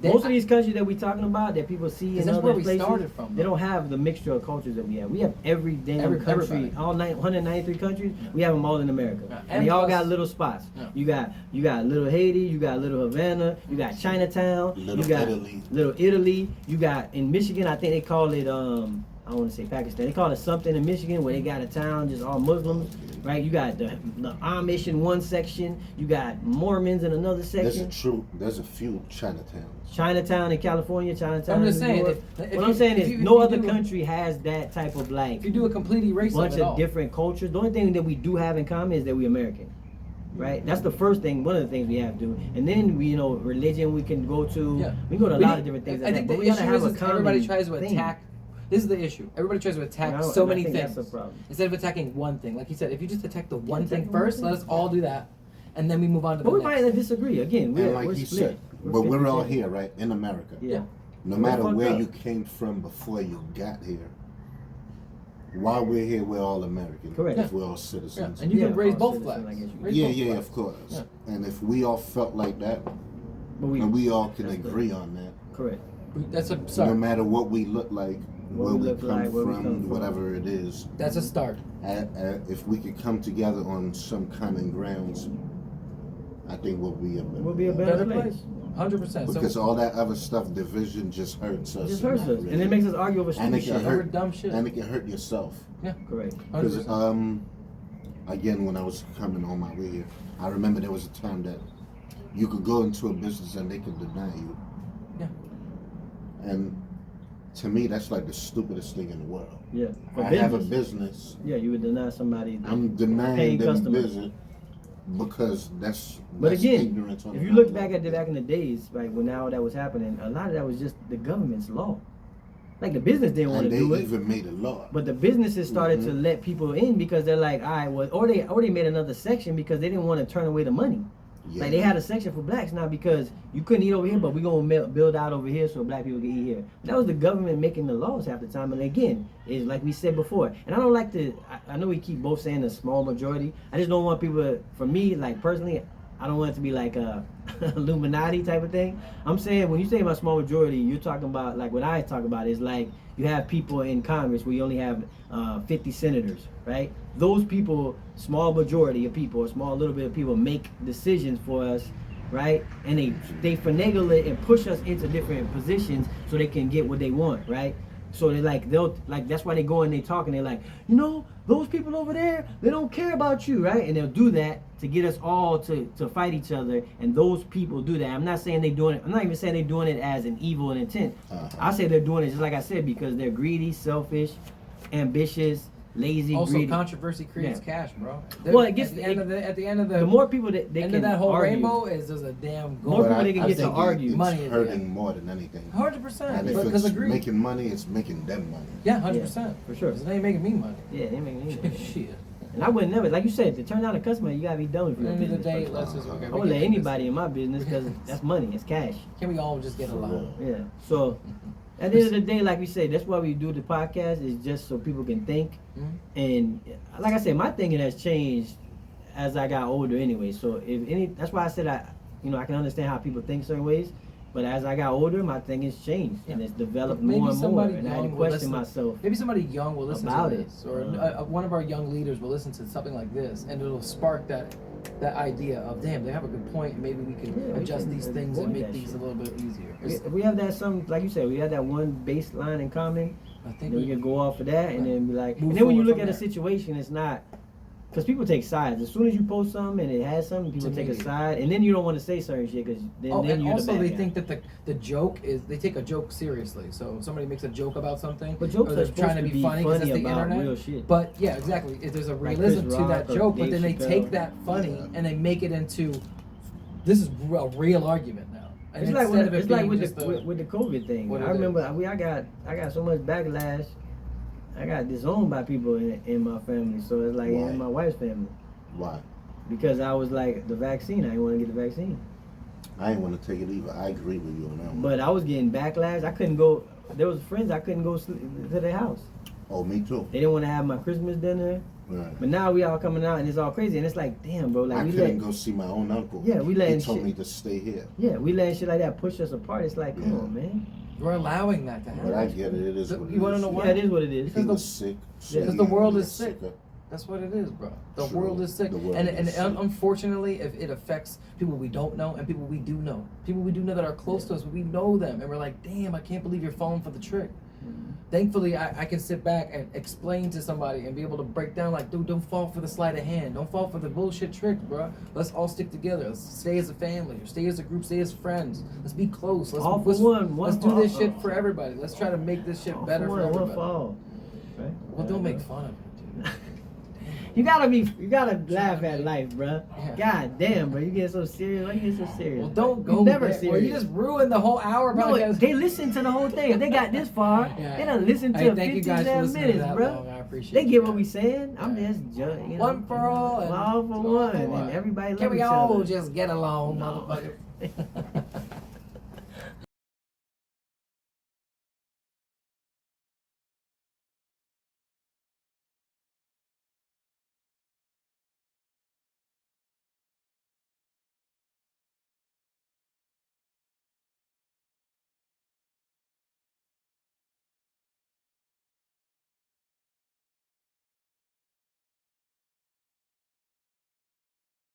Most of these countries that we talking about that people see Because in that's other where we places, started from, they though. don't have the mixture of cultures that we have. We have every damn country, Everybody. all 193 countries. We have them all in America, Yeah. and they all plus- got little spots. Yeah. You got little Haiti, you got little Havana, you got Chinatown, Little you got Italy. little Italy. You got in Michigan, I think they call it I don't want to say Pakistan. They call it something in Michigan where they got a town just all Muslims, right? You got the Amish in one section, you got Mormons in another section. There's a few Chinatowns. Chinatown in California, Chinatown I'm just in New saying, York. if What you- I'm saying if is you- no if other you do a- country has that type of like If you do a complete erase bunch of it all. of different cultures. The only thing that we do have in common is that we're American. Right? That's the first thing, one of the things we have to do. And then we, religion we can go to. Yeah. We go to a We lot need- of different things. I like think that, the but we gotta issue have is a common everybody tries to thing. attack. This is the issue. Everybody tries to attack And I- so and I many think things that's the problem. instead of attacking one thing. Like you said, if you just attack the one attack thing one first, thing. let us all do that, and then we move on to But the we next. might disagree. Again, we're, And like we're you split. said, but we're all 50-50. here, right, in America. Yeah. No We're matter fucked where up. you came from before you got here, while we're here, we're all American. Correct. If we're all citizens. Yeah, and you can Yeah, raise all both citizens, flags. I guess you Raise Yeah, both yeah, flags. of course. Yeah. And if we all felt like that, But we and we all can that's good. agree on that, correct. That's a no start. matter what we look like, What where we we look come like, where we from, come from. whatever it is, That's a start. if we could come together on some common grounds, I think we'll be We'll be a better place. 100%. Because So all that other stuff, division, just hurts us. It just hurts us, Really. and it makes us argue over And stupid it can shit. Over hurt. dumb shit. And it can hurt yourself. Yeah, Correct. 'Cause, 100%. again, when I was coming on my way here, I remember there was a time that you could go into a business and they could deny you. Yeah. And to me, that's like the stupidest thing in the world. Yeah. For I have a business. business. Yeah, you would deny somebody. I'm denying Paying them customers. business because that's But again, ignorance on if the you look level. back in the days, like when all that was happening, a lot of that was just the government's law. Like the business didn't want and to they do it, even made a law. but the businesses started to Mhm. let people in because they're like, all right, well, or they made another section because they didn't want to turn away the money. Yeah. Like they had a section for blacks now because you couldn't eat over here, but we're gonna build out over here so black people can eat here. That was the government making the laws half the time. And again, is like we said before. And I don't like to. I know we keep both saying the small majority. I just don't want people. For me, like personally, I don't want it to be like a Illuminati type of thing. I'm saying when you say about small majority, you're talking about like what I talk about is like you have people in Congress where you only have 50 senators, right? Those people, small majority of people, a small little bit of people make decisions for us, right? And they finagle it and push us into different positions so they can get what they want, right? So they'll that's why they go and they talk and they're like, those people over there, they don't care about you, right? And they'll do that to get us all to fight each other. And those people do that. I'm not saying they're doing it. I'm not even saying they're doing it as an evil intent. Uh-huh. I say they're doing it just like I said because they're greedy, selfish, ambitious, lazy, Also, greedy. controversy creates cash, bro. Well, it gets- at the end of The more people that they end can of that whole argue, rainbow is there's a damn More goal. people they can get to think argue. It's Money is hurting the- more than anything. 100%. And if Because it's agree. making money, it's making them money. Yeah, 100%. for sure. Because it ain't making me money. Yeah, they make me. Shit. And I wouldn't never, like you said, to turn down a customer, you gotta be done with At the your end of the business. day, first. let's just. I wouldn't let anybody in my business because that's money, it's cash. Can we all just get along? Yeah. So at the end of the day, like we say, that's why we do the podcast, is just so people can think. Mhm. And like I said, my thinking has changed as I got older anyway. So that's why I said I can understand how people think certain ways. But as I got older, my thinking's changed and it's developed Maybe more and more. somebody And I had to young will question listen- myself. Maybe somebody young will listen About to it. this, or one of our young leaders will listen to something like this, and it'll spark that idea of, damn, they have a good point. Maybe we can Yeah, we adjust can these things and avoid make that these shit. a little bit easier. If we have that like you said, we have that one baseline in common. I think Then we can go off of that and then be like, Move and then when you forward look at from a there. situation, it's not, because people take sides. As soon as you post something and it has something, people It's take a immediate. side, and then you don't want to say certain shit because then and you're also the bad they guy. think that the joke is, they take a joke seriously. So somebody makes a joke about something, But jokes or are they're supposed trying to to be be funny because funny that's the about internet. real shit. But yeah, exactly. If there's a Like realism Chris to that Rock or joke, but Dave then they Chappelle. take that funny and they make it into, this is a real argument now. And It's like instead of it it's like being with just with the COVID thing. what I it remember I got so much backlash. I got disowned by people in my family. So it's like Why? in my wife's family Why? because I was like the vaccine. I didn't want to get the vaccine, I ain't want to take it either. I agree with you on that one. but I was getting backlash. I couldn't go. There was friends I couldn't go to their house. Oh, me too. They didn't want to have my Christmas dinner. Right. But now we all coming out and it's all crazy and it's like, damn, bro, like I we couldn't let go see my own uncle. Yeah, we He letting told shit- me to stay here. we letting shit like that push us apart. It's like, come Yeah. on, man. we're allowing that to happen. But I get it. It is So, what it you wanna is. know why? Yeah, it is what it is. He Because was sick. so because he the had world to is get sick. sicker. That's what it is, bro. The True. world is sick, The world and is sick. unfortunately, if it affects people we don't know and people we do know, people we do know that are close to us, but we know them, and we're like, damn, I can't believe you're falling for the trick. Thankfully, I can sit back and explain to somebody and be able to break down, like, dude, don't fall for the sleight of hand. Don't fall for the bullshit trick, bro. Let's all stick together. Let's stay as a family, or stay as a group, stay as friends. Let's be close. Let's, All for let's, one let's for do this all. shit for everybody. Let's try to make this shit All better for one everybody. for all. Right? Well, don't make fun of it, dude. You gotta laugh at life, bro. Yeah. God damn, bro, you get so serious. Why you get so serious? Well, don't You go never there. serious. Well, you just ruined the whole hour no, podcast. they listen to the whole thing. If they got this far, Yeah. they done listen to Hey, thank you 15 guys for damn listening minutes, to that bro. long. I appreciate They you get what guys. we saying. I'm Yeah. just One for all and all for all one, for one. and everybody Can love we each all other. just get along, No. motherfucker?